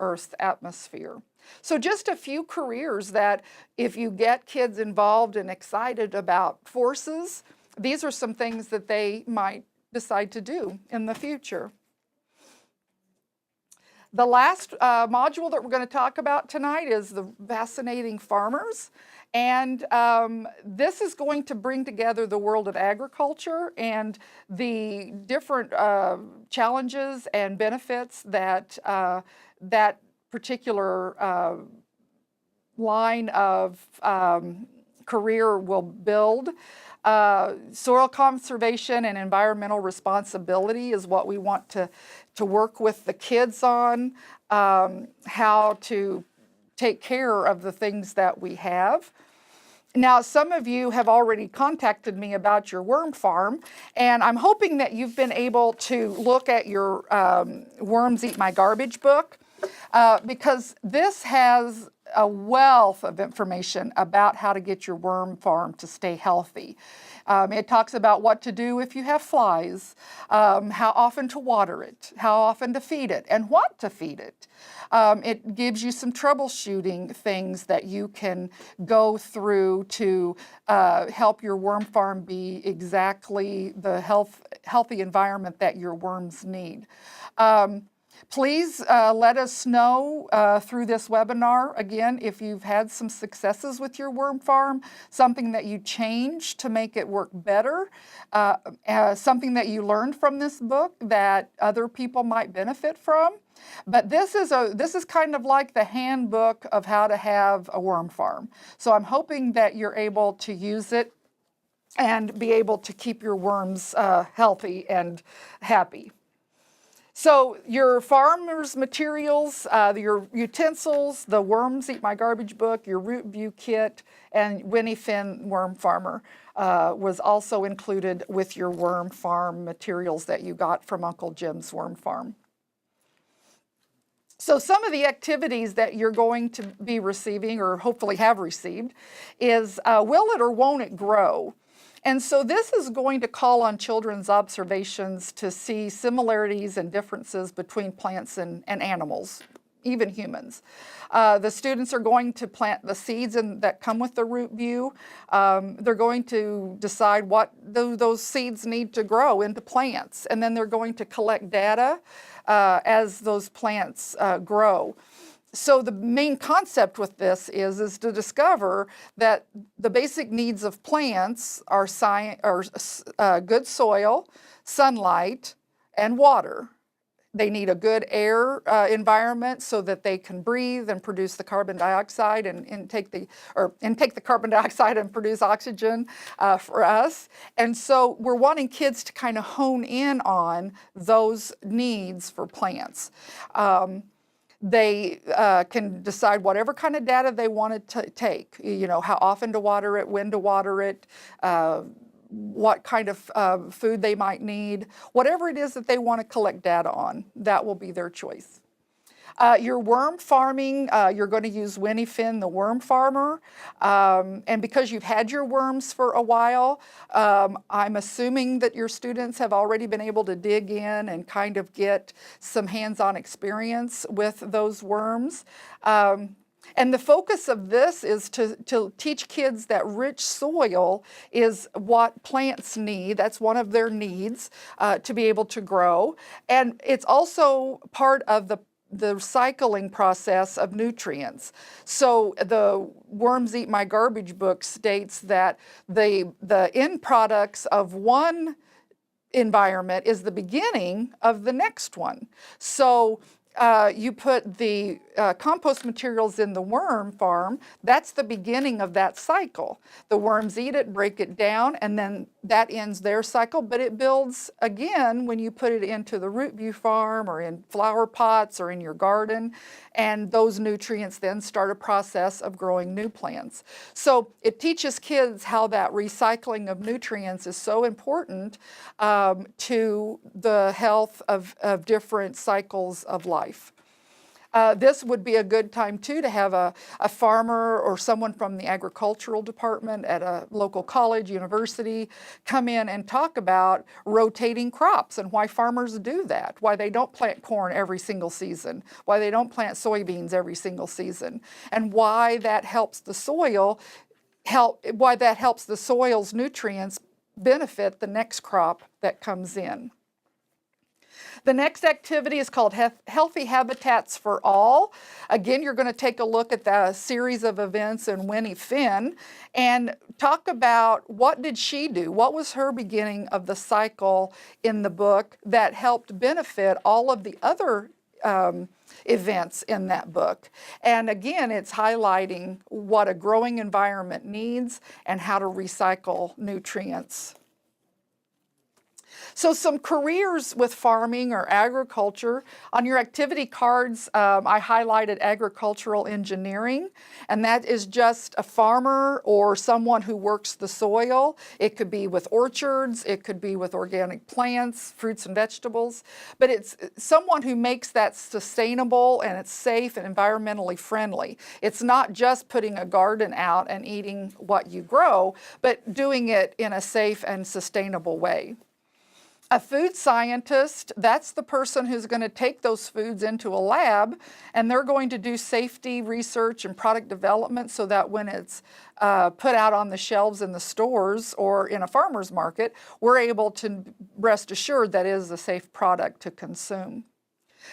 Earth's atmosphere. So just a few careers that if you get kids involved and excited about forces, these are some things that they might decide to do in the future. The last module that we're going to talk about tonight is the fascinating farmers. And this is going to bring together the world of agriculture and the different challenges and benefits that that particular line of career will build. Soil conservation and environmental responsibility is what we want to work with the kids on, how to take care of the things that we have. Now, some of you have already contacted me about your worm farm, and I'm hoping that you've been able to look at your Worms Eat My Garbage book, because this has a wealth of information about how to get your worm farm to stay healthy. It talks about what to do if you have flies, how often to water it, how often to feed it, and what to feed it. It gives you some troubleshooting things that you can go through to help your worm farm be exactly the healthy environment that your worms need. Please let us know through this webinar, again, if you've had some successes with your worm farm, something that you changed to make it work better, something that you learned from this book that other people might benefit from. But this is kind of like the handbook of how to have a worm farm. So I'm hoping that you're able to use it and be able to keep your worms healthy and happy. So your farmer's materials, your utensils, the Worms Eat My Garbage book, your Root View kit, and Winnie Finn Worm Farmer was also included with your worm farm materials that you got from Uncle Jim's Worm Farm. So some of the activities that you're going to be receiving, or hopefully have received, is will it or won't it grow? And so this is going to call on children's observations to see similarities and differences between plants and animals, even humans. The students are going to plant the seeds that come with the root view. They're going to decide what those seeds need to grow into plants, and then they're going to collect data as those plants grow. So the main concept with this is to discover that the basic needs of plants are good soil, sunlight, and water. They need a good air environment so that they can breathe and produce the carbon dioxide and intake the carbon dioxide and produce oxygen for us. And so we're wanting kids to kind of hone in on those needs for plants. They can decide whatever kind of data they want to take, how often to water it, when to water it, what kind of food they might need, whatever it is that they want to collect data on, that will be their choice. Your worm farming, you're going to use Winnie Finn, the worm farmer. And because you've had your worms for a while, I'm assuming that your students have already been able to dig in and kind of get some hands-on experience with those worms. And the focus of this is to teach kids that rich soil is what plants need. That's one of their needs to be able to grow. And it's also part of the recycling process of nutrients. So the Worms Eat My Garbage book states that the end products of one environment is the beginning of the next one. So you put the compost materials in the worm farm, that's the beginning of that cycle. The worms eat it, break it down, and then that ends their cycle, but it builds again when you put it into the root view farm or in flower pots or in your garden, and those nutrients then start a process of growing new plants. So it teaches kids how that recycling of nutrients is so important to the health of different cycles of life. This would be a good time too to have a farmer or someone from the agricultural department at a local college, university, come in and talk about rotating crops and why farmers do that, why they don't plant corn every single season, why they don't plant soybeans every single season, and why that helps the soil, why that helps the soil's nutrients benefit the next crop that comes in. The next activity is called Healthy Habitats for All. Again, you're going to take a look at the series of events in Winnie Finn and talk about what did she do? What was her beginning of the cycle in the book that helped benefit all of the other events in that book. And again, it's highlighting what a growing environment needs and how to recycle nutrients. So some careers with farming or agriculture. On your activity cards, I highlighted agricultural engineering, and that is just a farmer or someone who works the soil. It could be with orchards, it could be with organic plants, fruits and vegetables, but it's someone who makes that sustainable and it's safe and environmentally friendly. It's not just putting a garden out and eating what you grow, but doing it in a safe and sustainable way. A food scientist, that's the person who's going to take those foods into a lab, and they're going to do safety research and product development so that when it's put out on the shelves in the stores or in a farmer's market, we're able to rest assured that it is a safe product to consume.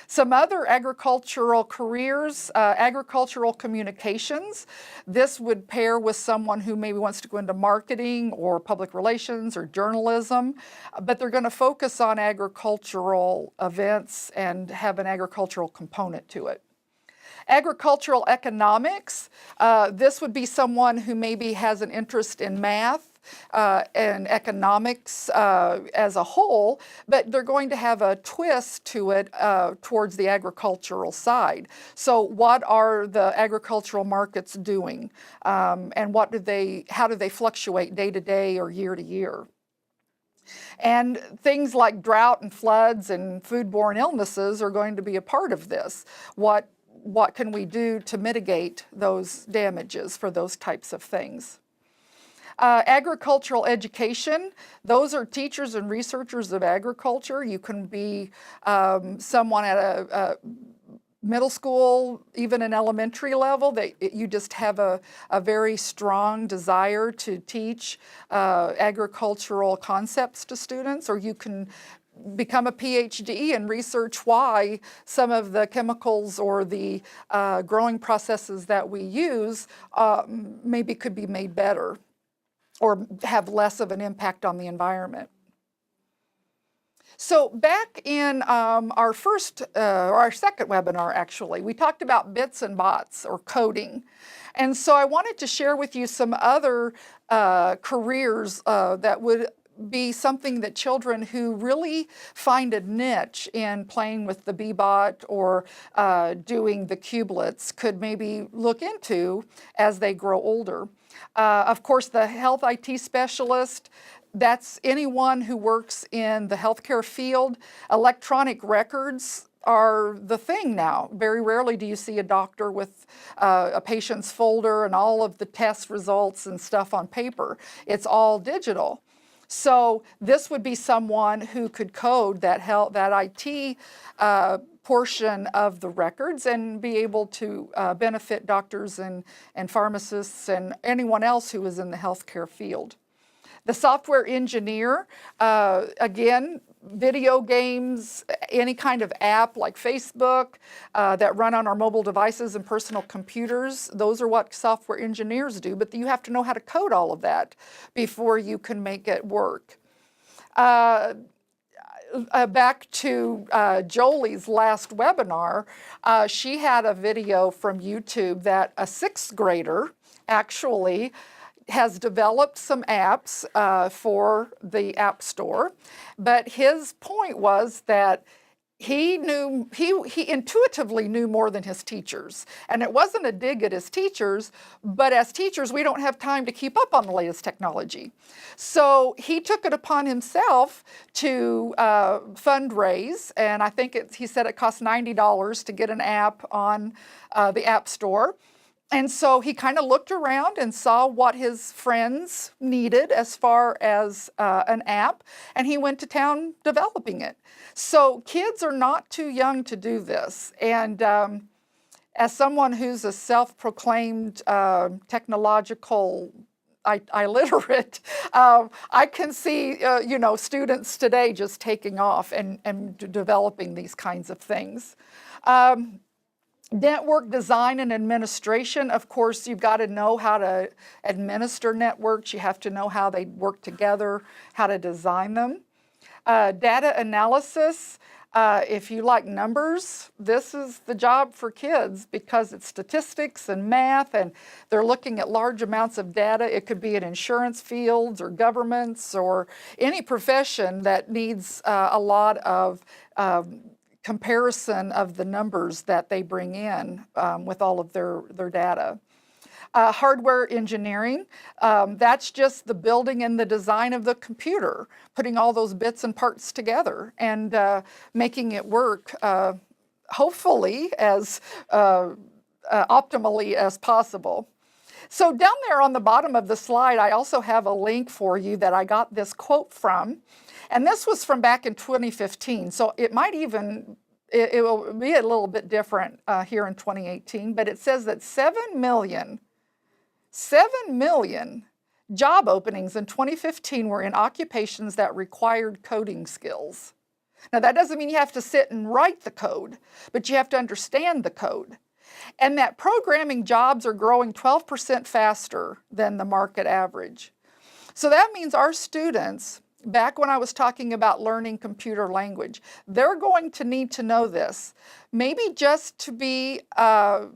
Some other agricultural careers, agricultural communications. This would pair with someone who maybe wants to go into marketing or public relations or journalism, but they're going to focus on agricultural events and have an agricultural component to it. Agricultural economics, this would be someone who maybe has an interest in math and economics as a whole, but they're going to have a twist to it towards the agricultural side. So what are the agricultural markets doing? And how do they fluctuate day to day or year to year? And things like drought and floods and foodborne illnesses are going to be a part of this. What can we do to mitigate those damages for those types of things? Agricultural education, those are teachers and researchers of agriculture. You can be someone at a middle school, even an elementary level, that you just have a very strong desire to teach agricultural concepts to students, or you can become a PhD and research why some of the chemicals or the growing processes that we use maybe could be made better or have less of an impact on the environment. So back in our second webinar, actually, we talked about bits and bots or coding. And so I wanted to share with you some other careers that would be something that children who really find a niche in playing with the Bee-Bot or doing the cubelets could maybe look into as they grow older. Of course, the health IT specialist, that's anyone who works in the healthcare field. Electronic records are the thing now. Very rarely do you see a doctor with a patient's folder and all of the test results and stuff on paper. It's all digital. So this would be someone who could code that IT portion of the records and be able to benefit doctors and pharmacists and anyone else who is in the healthcare field. The software engineer, again, video games, any kind of app like Facebook that run on our mobile devices and personal computers, those are what software engineers do, but you have to know how to code all of that before you can make it work. Back to Jolie's last webinar, she had a video from YouTube that a 6th grader actually has developed some apps for the App Store, but his point was that he intuitively knew more than his teachers. And it wasn't a dig at his teachers, but as teachers, we don't have time to keep up on the latest technology. So he took it upon himself to fundraise, and I think he said it cost $90 to get an app on the App Store. And so he kind of looked around and saw what his friends needed as far as an app, and he went to town developing it. So kids are not too young to do this. And as someone who's a self-proclaimed technological illiterate, I can see students today just taking off and developing these kinds of things. Network design and administration, of course, you've got to know how to administer networks. You have to know how they work together, how to design them. Data analysis, if you like numbers, this is the job for kids because it's statistics and math, and they're looking at large amounts of data. It could be in insurance fields or governments or any profession that needs a lot of comparison of the numbers that they bring in with all of their data. Hardware engineering, that's just the building and the design of the computer, putting all those bits and parts together and making it work, hopefully as optimally as possible. So down there on the bottom of the slide, I also have a link for you that I got this quote from. And this was from back in 2015, so it might even, it will be a little bit different here in 2018, but it says that 7 million job openings in 2015 were in occupations that required coding skills. Now that doesn't mean you have to sit and write the code, but you have to understand the code. And that programming jobs are growing 12% faster than the market average. So that means our students, back when I was talking about learning computer language, they're going to need to know this. Maybe just to be a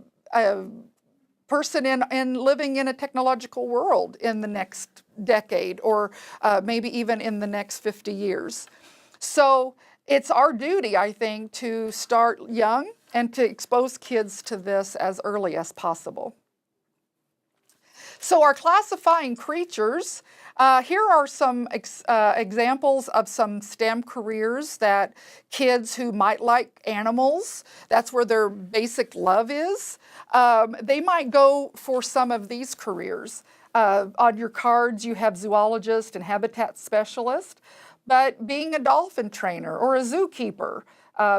person in living in a technological world in the next decade, or maybe even in the next 50 years. So it's our duty, I think, to start young and to expose kids to this as early as possible. So our classifying creatures, here are some examples of some STEM careers that kids who might like animals, that's where their basic love is, they might go for some of these careers. On your cards you have zoologist and habitat specialist, but being a dolphin trainer or a zookeeper,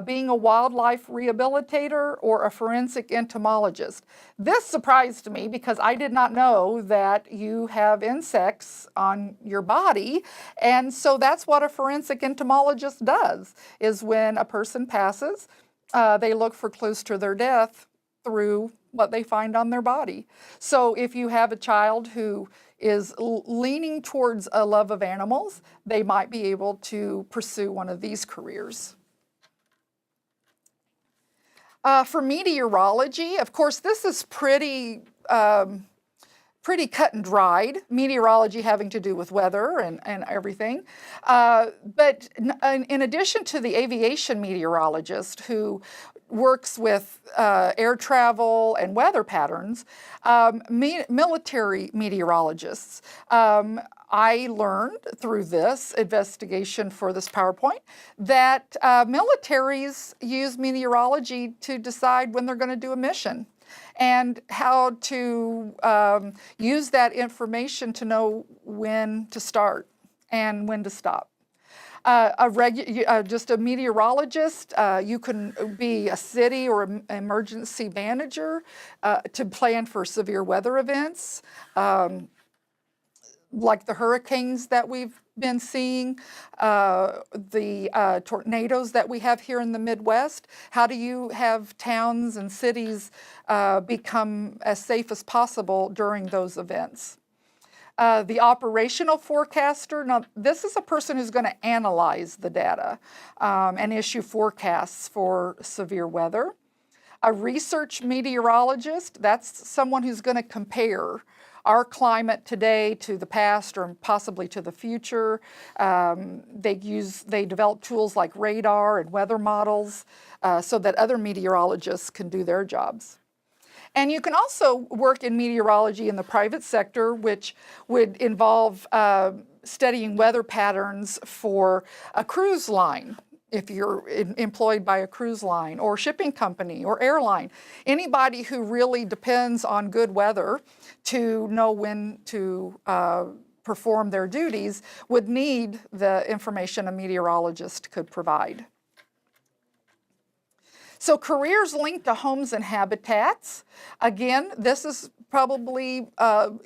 being a wildlife rehabilitator or a forensic entomologist. This surprised me because I did not know that you have insects on your body, and so that's what a forensic entomologist does, is when a person passes, they look for clues to their death through what they find on their body. So if you have a child who is leaning towards a love of animals, they might be able to pursue one of these careers. For meteorology, of course, this is pretty cut and dried, meteorology having to do with weather and everything. But in addition to the aviation meteorologist who works with air travel and weather patterns, military meteorologists. I learned through this investigation for this PowerPoint that militaries use meteorology to decide when they're going to do a mission and how to use that information to know when to start and when to stop. Just a meteorologist, you can be a city or an emergency manager to plan for severe weather events, like the hurricanes that we've been seeing, the tornadoes that we have here in the Midwest. How do you have towns and cities become as safe as possible during those events? The operational forecaster, now this is a person who's going to analyze the data and issue forecasts for severe weather. A research meteorologist, that's someone who's going to compare our climate today to the past or possibly to the future. They develop tools like radar and weather models so that other meteorologists can do their jobs. And you can also work in meteorology in the private sector, which would involve studying weather patterns for a cruise line, if you're employed by a cruise line or shipping company or airline. Anybody who really depends on good weather to know when to perform their duties would need the information a meteorologist could provide. So careers linked to homes and habitats. Again, this is probably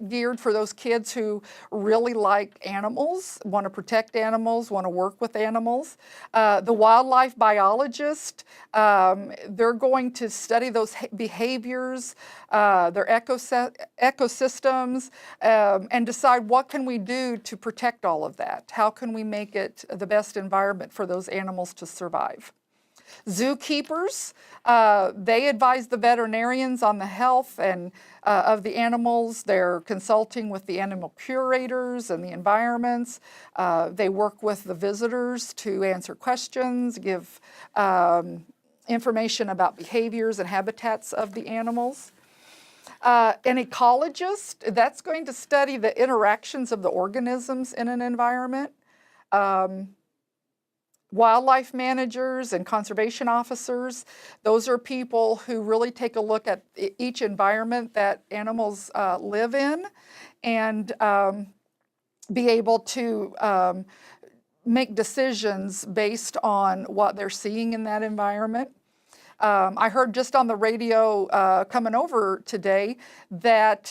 geared for those kids who really like animals, want to protect animals, want to work with animals. The wildlife biologist, they're going to study those behaviors, their ecosystems, and decide what can we do to protect all of that? How can we make it the best environment for those animals to survive? Zookeepers, they advise the veterinarians on the health and of the animals. They're consulting with the animal curators and the environments. They work with the visitors to answer questions, give information about behaviors and habitats of the animals. An ecologist, that's going to study the interactions of the organisms in an environment. Wildlife managers and conservation officers, those are people who really take a look at each environment that animals live in and be able to make decisions based on what they're seeing in that environment. I heard just on the radio coming over today that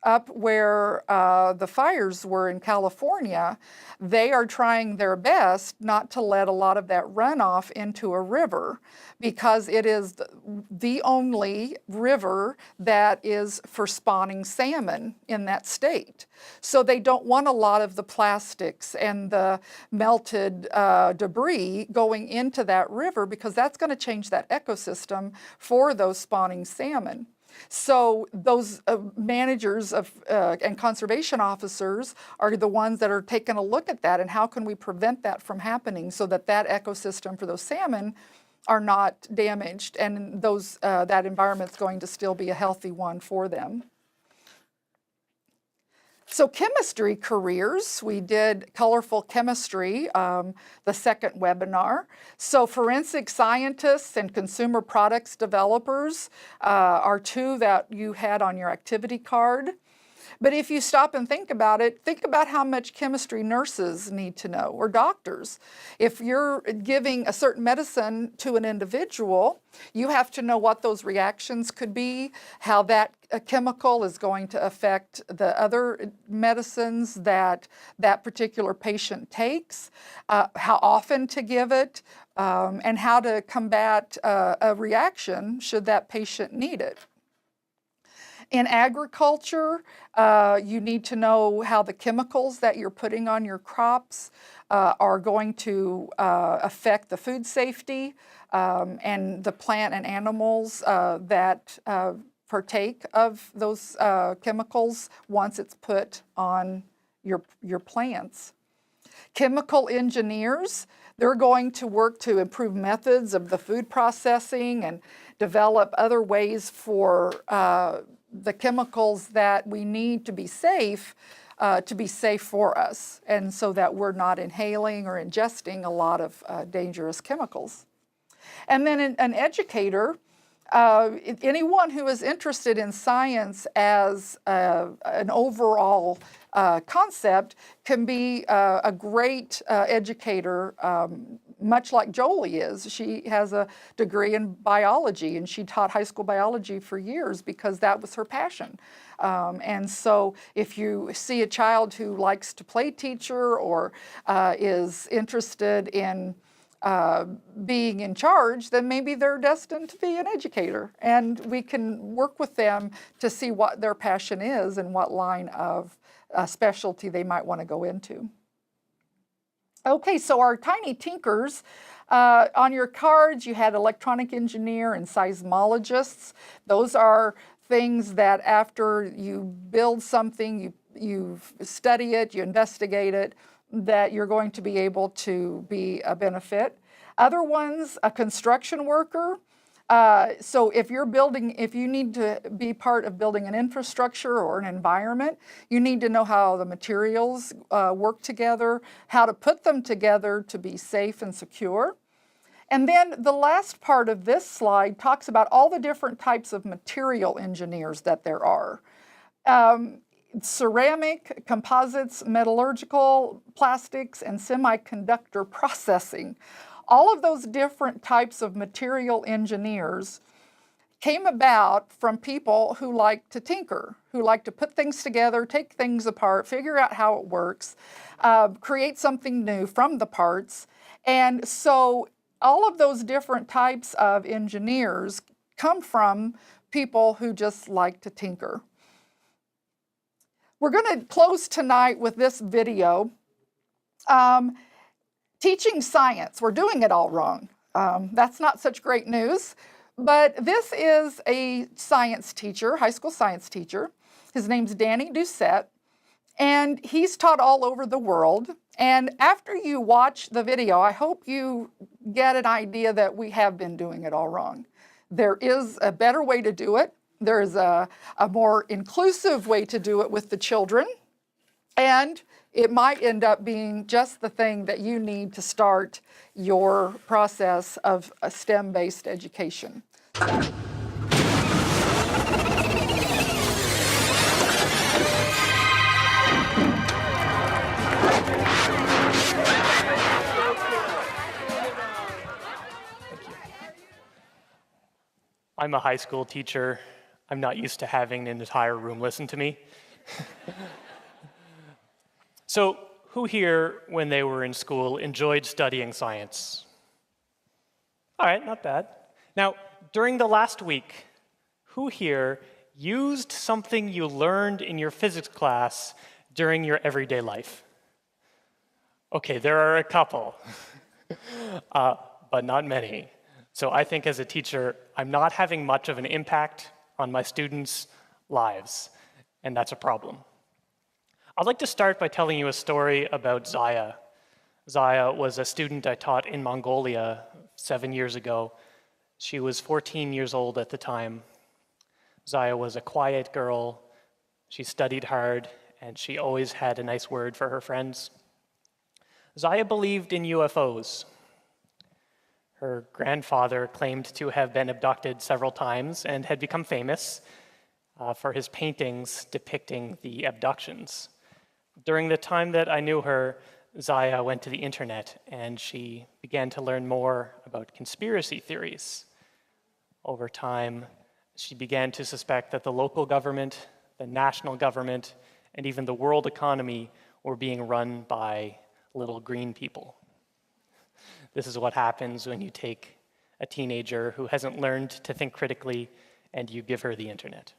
up where the fires were in California, they are trying their best not to let a lot of that runoff into a river because it is the only river that is for spawning salmon in that state. So they don't want a lot of the plastics and the melted debris going into that river because that's going to change that ecosystem for those spawning salmon. So those managers of, and conservation officers are the ones that are taking a look at that and how can we prevent that from happening so that that ecosystem for those salmon are not damaged and those that environment's going to still be a healthy one for them. So chemistry careers, we did colorful chemistry, the second webinar. So forensic scientists and consumer products developers are two that you had on your activity card. But if you stop and think about it, think about how much chemistry nurses need to know, or doctors. If you're giving a certain medicine to an individual, you have to know what those reactions could be, how that chemical is going to affect the other medicines that that particular patient takes, how often to give it, and how to combat a reaction should that patient need it. In agriculture, you need to know how the chemicals that you're putting on your crops are going to affect the food safety and the plant and animals that partake of those chemicals once it's put on your plants. Chemical engineers, they're going to work to improve methods of the food processing and develop other ways for the chemicals that we need to be safe for us, and so that we're not inhaling or ingesting a lot of dangerous chemicals. And then an educator, anyone who is interested in science as an overall concept can be a great educator, much like Jolie is. She has a degree in biology, and she taught high school biology for years because that was her passion. And so if you see a child who likes to play teacher or is interested in being in charge, then maybe they're destined to be an educator. And we can work with them to see what their passion is and what line of specialty they might want to go into. Okay, so our tiny tinkers, on your cards you had electronic engineer and seismologists. Those are things that after you build something, you study it, you investigate it, that you're going to be able to be a benefit. Other ones, a construction worker. So if you need to be part of building an infrastructure or an environment, you need to know how the materials work together, how to put them together to be safe and secure. And then the last part of this slide talks about all the different types of material engineers that there are. Ceramic, composites, metallurgical, plastics, and semiconductor processing. All of those different types of material engineers came about from people who like to tinker, who like to put things together, take things apart, figure out how it works, create something new from the parts. And so all of those different types of engineers come from people who just like to tinker. We're going to close tonight with this video. Teaching science, we're doing it all wrong. That's not such great news, but this is a science teacher, high school science teacher. His name's Danny Doucette, and he's taught all over the world. And after you watch the video, I hope you get an idea that we have been doing it all wrong. There is a better way to do it. There's a more inclusive way to do it with the children, and it might end up being just the thing that you need to start your process of a STEM-based education. I'm a high school teacher. I'm not used to having an entire room listen to me. So, who here, when they were in school, enjoyed studying science? All right, not bad. Now, during the last week, who here used something you learned in your physics class during your everyday life? Okay, there are a couple, but not many. So I think as a teacher, I'm not having much of an impact on my students' lives, and that's a problem. I'd like to start by telling you a story about Zaya. Zaya was a student I taught in Mongolia 7 years ago. She was 14 years old at the time. Zaya was a quiet girl. She studied hard, and she always had a nice word for her friends. Zaya believed in UFOs. Her grandfather claimed to have been abducted several times and had become famous for his paintings depicting the abductions. During the time that I knew her, Zaya went to the internet and she began to learn more about conspiracy theories. Over time, she began to suspect that the local government, the national government, and even the world economy were being run by little green people. This is what happens when you take a teenager who hasn't learned to think critically and you give her the internet.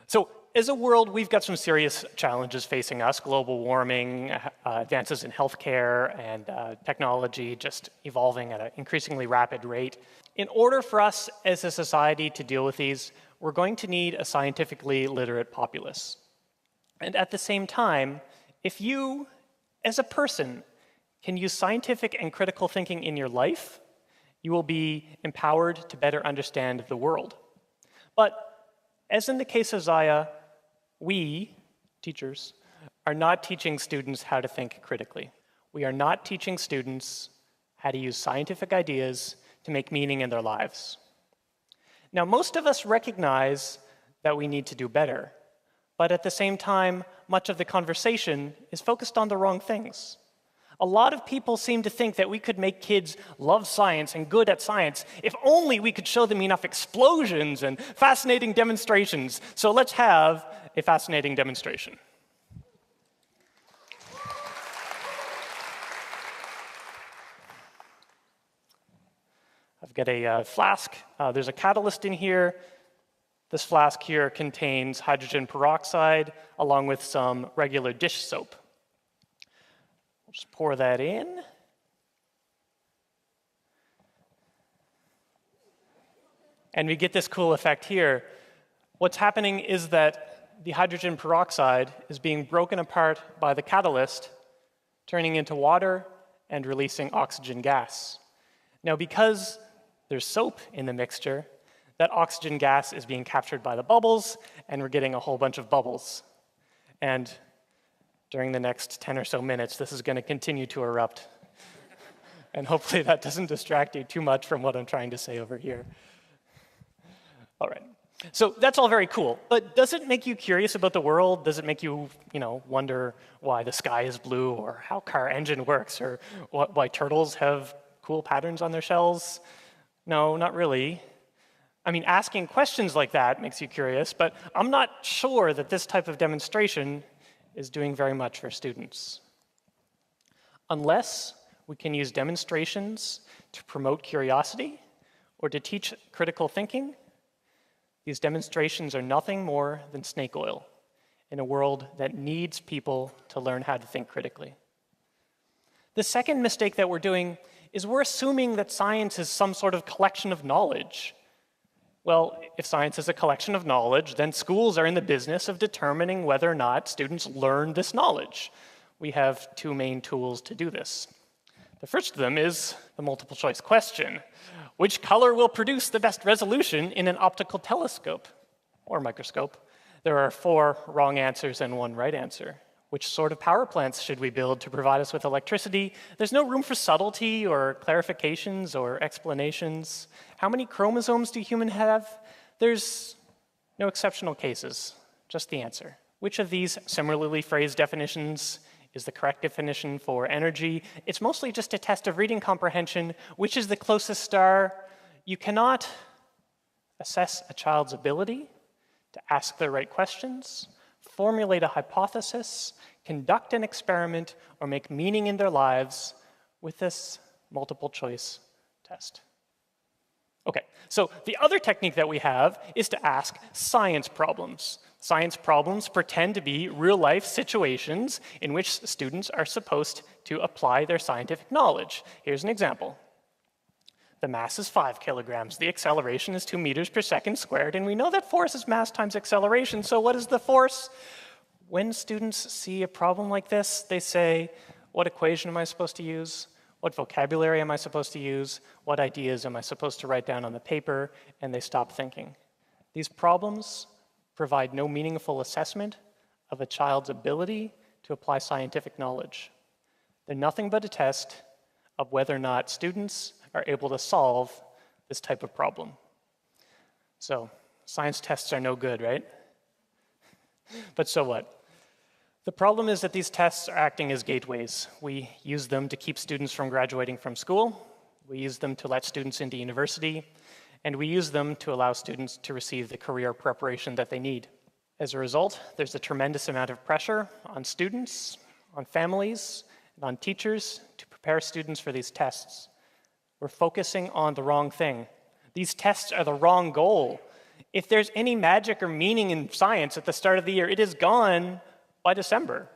So, as a world, we've got some serious challenges facing us: global warming, advances in healthcare, and technology just evolving at an increasingly rapid rate. In order for us as a society to deal with these, we're going to need a scientifically literate populace. And at the same time, if you as a person can use scientific and critical thinking in your life, you will be empowered to better understand the world. But as in the case of Zaya, we, teachers, are not teaching students how to think critically. We are not teaching students how to use scientific ideas to make meaning in their lives. Now, most of us recognize that we need to do better, but at the same time, much of the conversation is focused on the wrong things. A lot of people seem to think that we could make kids love science and good at science if only we could show them enough explosions and fascinating demonstrations. So let's have a fascinating demonstration. I've got a flask. There's a catalyst in here. This flask here contains hydrogen peroxide along with some regular dish soap. We'll just pour that in. And we get this cool effect here. What's happening is that the hydrogen peroxide is being broken apart by the catalyst, turning into water and releasing oxygen gas. Now, because there's soap in the mixture, that oxygen gas is being captured by the bubbles, and we're getting a whole bunch of bubbles. And during the next 10 or so minutes, this is going to continue to erupt. And hopefully that doesn't distract you too much from what I'm trying to say over here. All right. So that's all very cool. But does it make you curious about the world? Does it make you, wonder why the sky is blue, or how a car engine works, or why turtles have cool patterns on their shells? No, not really. I mean, asking questions like that makes you curious, but I'm not sure that this type of demonstration is doing very much for students. Unless we can use demonstrations to promote curiosity or to teach critical thinking, these demonstrations are nothing more than snake oil in a world that needs people to learn how to think critically. The second mistake that we're doing is we're assuming that science is some sort of collection of knowledge. Well, if science is a collection of knowledge, then schools are in the business of determining whether or not students learn this knowledge. We have two main tools to do this. The first of them is the multiple choice question. Which color will produce the best resolution in an optical telescope or microscope? There are 4 wrong answers and 1 right answer. Which sort of power plants should we build to provide us with electricity? There's no room for subtlety or clarifications or explanations. How many chromosomes do humans have? There's no exceptional cases, just the answer. Which of these similarly phrased definitions is the correct definition for energy? It's mostly just a test of reading comprehension. Which is the closest star? You cannot assess a child's ability to ask the right questions, formulate a hypothesis, conduct an experiment, or make meaning in their lives with this multiple choice test. Okay, so the other technique that we have is to ask science problems. Science problems pretend to be real-life situations in which students are supposed to apply their scientific knowledge. Here's an example. The mass is 5 kilograms. The acceleration is 2 meters per second squared, and we know that force is mass times acceleration, so what is the force? When students see a problem like this, they say, what equation am I supposed to use? What vocabulary am I supposed to use? What ideas am I supposed to write down on the paper? And they stop thinking. These problems provide no meaningful assessment of a child's ability to apply scientific knowledge. They're nothing but a test of whether or not students are able to solve this type of problem. So, science tests are no good, right? But so what? The problem is that these tests are acting as gateways. We use them to keep students from graduating from school, we use them to let students into university, and we use them to allow students to receive the career preparation that they need. As a result, there's a tremendous amount of pressure on students, on families, and on teachers to prepare students for these tests. We're focusing on the wrong thing. These tests are the wrong goal. If there's any magic or meaning in science at the start of the year, it is gone by December.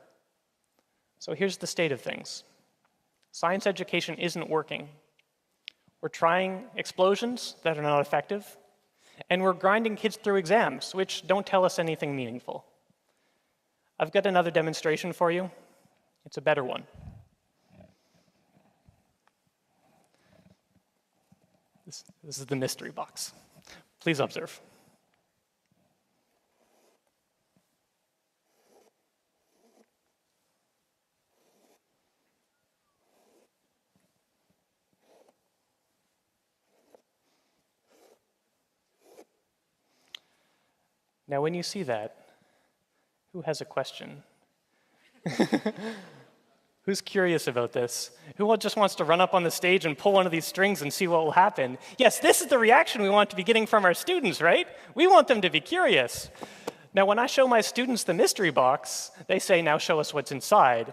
So here's the state of things. Science education isn't working. We're trying explosions that are not effective, and we're grinding kids through exams, which don't tell us anything meaningful. I've got another demonstration for you. It's a better one. This is the mystery box. Please observe. Now, when you see that, who has a question? Who's curious about this? Who just wants to run up on the stage and pull one of these strings and see what will happen? Yes, this is the reaction we want to be getting from our students, right? We want them to be curious. Now, when I show my students the mystery box, they say, now show us what's inside.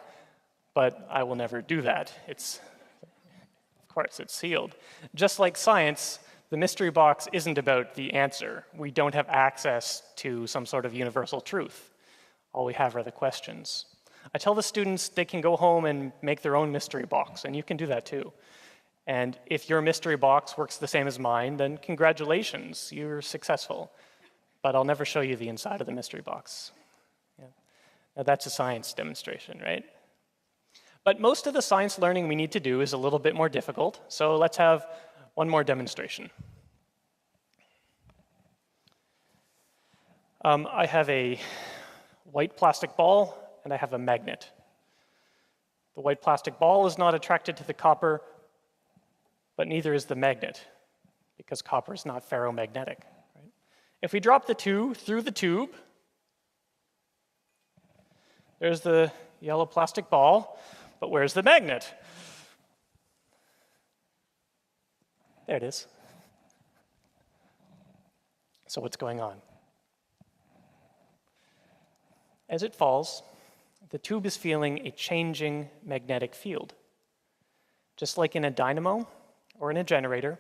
But I will never do that. Of course, it's sealed. Just like science, the mystery box isn't about the answer. We don't have access to some sort of universal truth. All we have are the questions. I tell the students they can go home and make their own mystery box, and you can do that too. And if your mystery box works the same as mine, then congratulations, you're successful. But I'll never show you the inside of the mystery box. Yeah. Now that's a science demonstration, right? But most of the science learning we need to do is a little bit more difficult, so let's have one more demonstration. I have a white plastic ball, and I have a magnet. The white plastic ball is not attracted to the copper, but neither is the magnet, because copper is not ferromagnetic. Right? If we drop the two through the tube, there's the yellow plastic ball, but where's the magnet? There it is. So what's going on? As it falls, the tube is feeling a changing magnetic field. Just like in a dynamo or in a generator,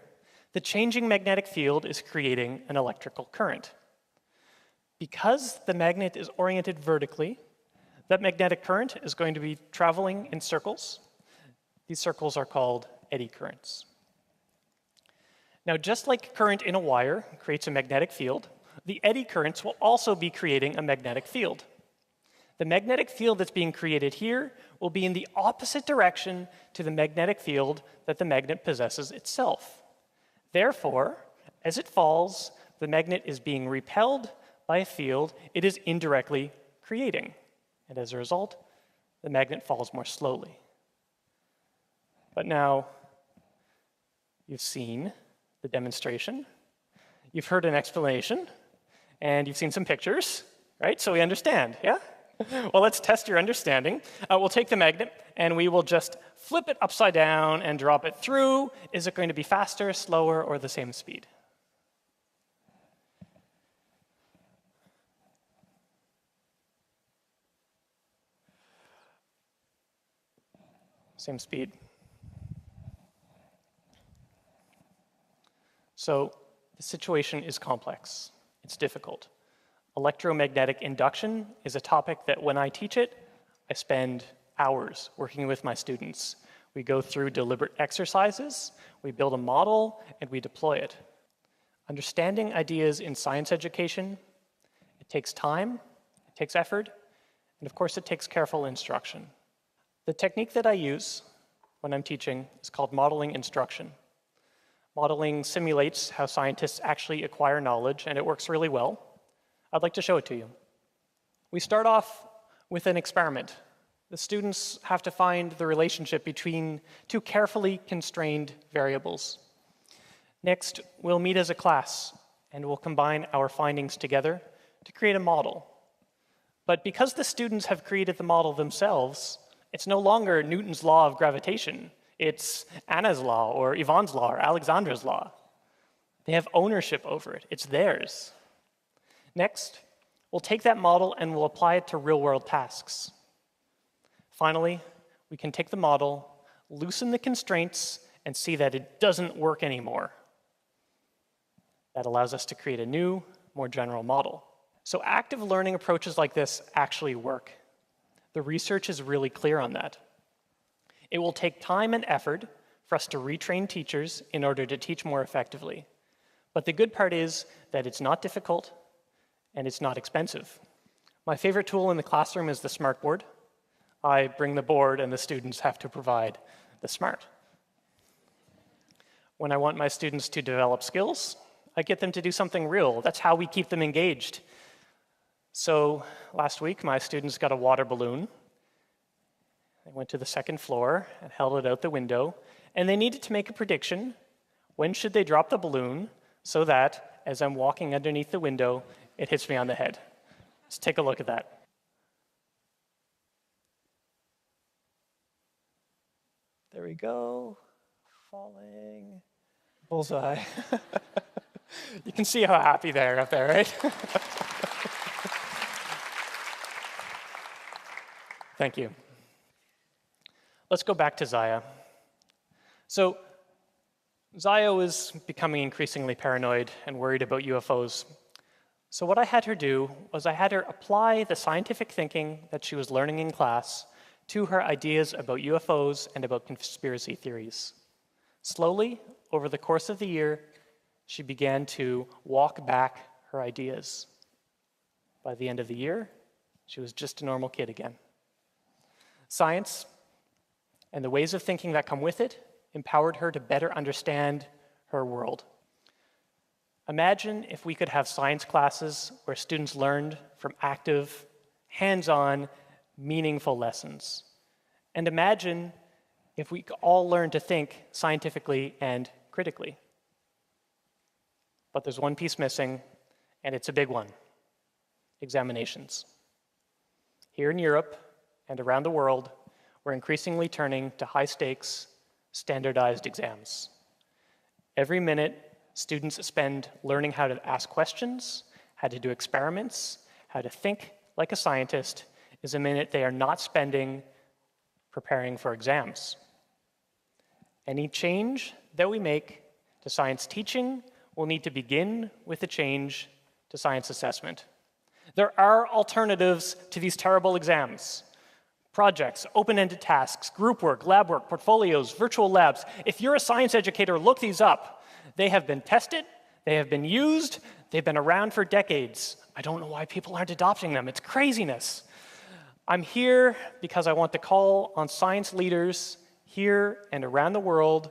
the changing magnetic field is creating an electrical current. Because the magnet is oriented vertically, that magnetic current is going to be traveling in circles. These circles are called eddy currents. Now, just like current in a wire creates a magnetic field, the eddy currents will also be creating a magnetic field. The magnetic field that's being created here will be in the opposite direction to the magnetic field that the magnet possesses itself. Therefore, as it falls, the magnet is being repelled by a field it is indirectly creating. And as a result, the magnet falls more slowly. But now, you've seen the demonstration, you've heard an explanation, and you've seen some pictures, right? So we understand, yeah? Well, let's test your understanding. We'll take the magnet, and we will just flip it upside down and drop it through. Is it going to be faster, slower, or the same speed? Same speed. So the situation is complex. It's difficult. Electromagnetic induction is a topic that when I teach it, I spend hours working with my students. We go through deliberate exercises, we build a model, and we deploy it. Understanding ideas in science education, it takes time, it takes effort, and of course it takes careful instruction. The technique that I use when I'm teaching is called modeling instruction. Modeling simulates how scientists actually acquire knowledge, and it works really well. I'd like to show it to you. We start off with an experiment. The students have to find the relationship between two carefully constrained variables. Next, we'll meet as a class, and we'll combine our findings together to create a model. But because the students have created the model themselves, it's no longer Newton's law of gravitation. It's Anna's law, or Yvonne's law, or Alexandra's law. They have ownership over it. It's theirs. Next, we'll take that model and we'll apply it to real-world tasks. Finally, we can take the model, loosen the constraints, and see that it doesn't work anymore. That allows us to create a new, more general model. So active learning approaches like this actually work. The research is really clear on that. It will take time and effort for us to retrain teachers in order to teach more effectively. But the good part is that it's not difficult and it's not expensive. My favorite tool in the classroom is the smartboard. I bring the board and the students have to provide the smart. When I want my students to develop skills, I get them to do something real. That's how we keep them engaged. So last week, my students got a water balloon. They went to the second floor and held it out the window, and they needed to make a prediction. When should they drop the balloon so that, as I'm walking underneath the window, it hits me on the head? Let's take a look at that. There we go. Falling. Bullseye. You can see how happy they are up there, right? Thank you. Let's go back to Zaya. So Zaya was becoming increasingly paranoid and worried about UFOs. So what I had her do was I had her apply the scientific thinking that she was learning in class to her ideas about UFOs and about conspiracy theories. Slowly, over the course of the year, she began to walk back her ideas. By the end of the year, she was just a normal kid again. Science and the ways of thinking that come with it empowered her to better understand her world. Imagine if we could have science classes where students learned from active, hands-on, meaningful lessons. And imagine if we all learned to think scientifically and critically. But there's one piece missing, and it's a big one: examinations. Here in Europe and around the world, we're increasingly turning to high-stakes, standardized exams. Every minute, students spend learning how to ask questions, how to do experiments, how to think like a scientist, is a minute they are not spending preparing for exams. Any change that we make to science teaching will need to begin with a change to science assessment. There are alternatives to these terrible exams. Projects, open-ended tasks, group work, lab work, portfolios, virtual labs. If you're a science educator, look these up. They have been tested, they have been used, they've been around for decades. I don't know why people aren't adopting them. It's craziness. I'm here because I want to call on science leaders here and around the world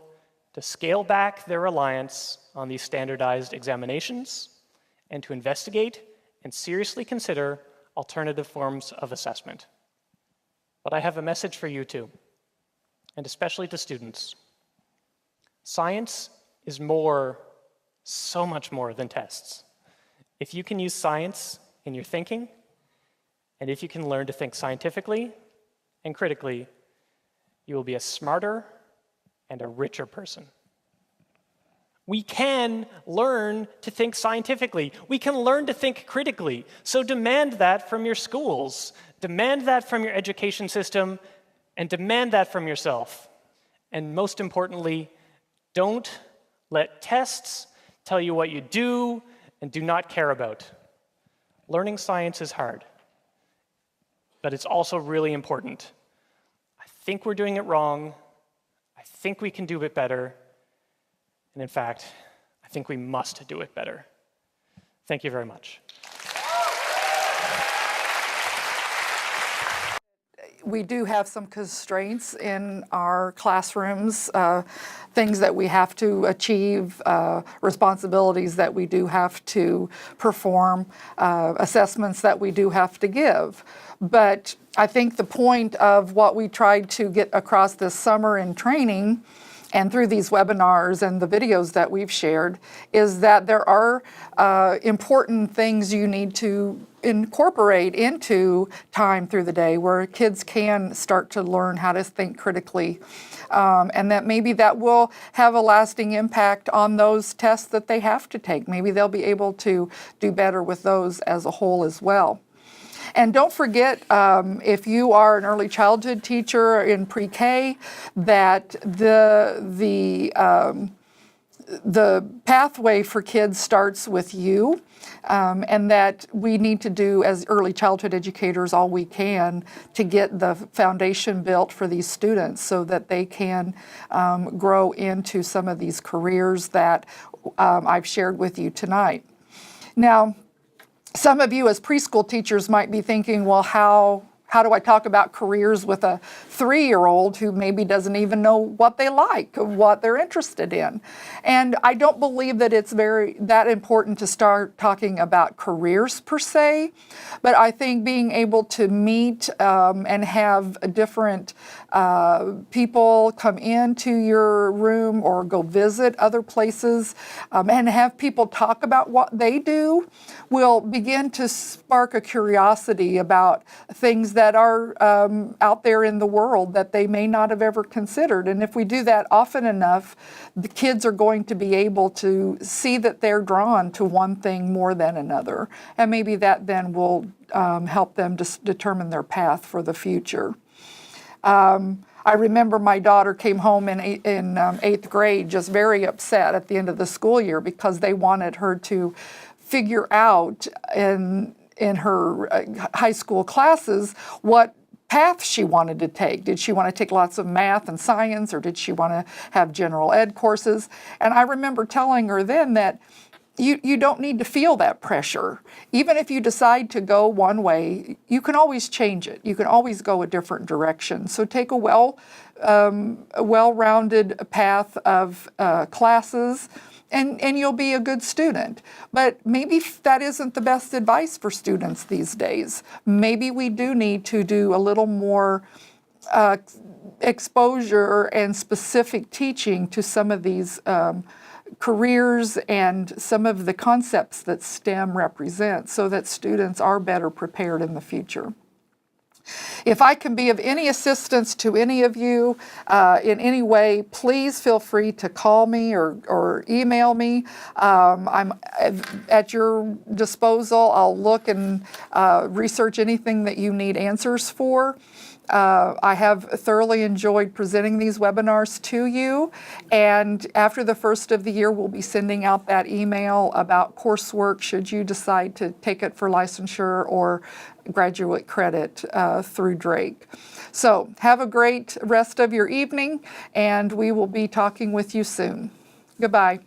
to scale back their reliance on these standardized examinations and to investigate and seriously consider alternative forms of assessment. But I have a message for you too, and especially to students. Science is more, so much more than tests. If you can use science in your thinking, and if you can learn to think scientifically and critically, you will be a smarter and a richer person. We can learn to think scientifically. We can learn to think critically. So demand that from your schools. Demand that from your education system, and demand that from yourself. And most importantly, don't let tests tell you what you do and do not care about. Learning science is hard, but it's also really important. I think we're doing it wrong. I think we can do it better. And in fact, I think we must do it better. Thank you very much. We do have some constraints in our classrooms, things that we have to achieve, responsibilities that we do have to perform, assessments that we do have to give. But I think the point of what we tried to get across this summer in training and through these webinars and the videos that we've shared is that there are important things you need to incorporate into time through the day where kids can start to learn how to think critically, and that maybe that will have a lasting impact on those tests that they have to take. Maybe they'll be able to do better with those as a whole as well. And don't forget, if you are an early childhood teacher in pre-K, that the pathway for kids starts with you, and that we need to do as early childhood educators all we can to get the foundation built for these students so that they can grow into some of these careers that I've shared with you tonight. Now, some of you as preschool teachers might be thinking, well, how how do I talk about careers with a 3-year-old who maybe doesn't even know what they like, what they're interested in? And I don't believe that it's that important to start talking about careers per se, but I think being able to meet and have different people come into your room or go visit other places and have people talk about what they do will begin to spark a curiosity about things that are out there in the world that they may not have ever considered. And if we do that often enough, the kids are going to be able to see that they're drawn to one thing more than another. And maybe that then will help them to determine their path for the future. I remember my daughter came home in 8th grade just very upset at the end of the school year because they wanted her to figure out in her high school classes what path she wanted to take. Did she want to take lots of math and science, or did she want to have general ed courses? And I remember telling her then that you don't need to feel that pressure. Even if you decide to go one way, you can always change it. You can always go a different direction. So take a well-rounded path of classes, and you'll be a good student. But maybe that isn't the best advice for students these days. Maybe we do need to do a little more exposure and specific teaching to some of these careers and some of the concepts that STEM represents so that students are better prepared in the future. If I can be of any assistance to any of you in any way, please feel free to call me or email me. I'm at your disposal. I'll look and research anything that you need answers for. I have thoroughly enjoyed presenting these webinars to you, and after the first of the year we'll be sending out that email about coursework should you decide to take it for licensure or graduate credit through Drake. So have a great rest of your evening, and we will be talking with you soon. Goodbye.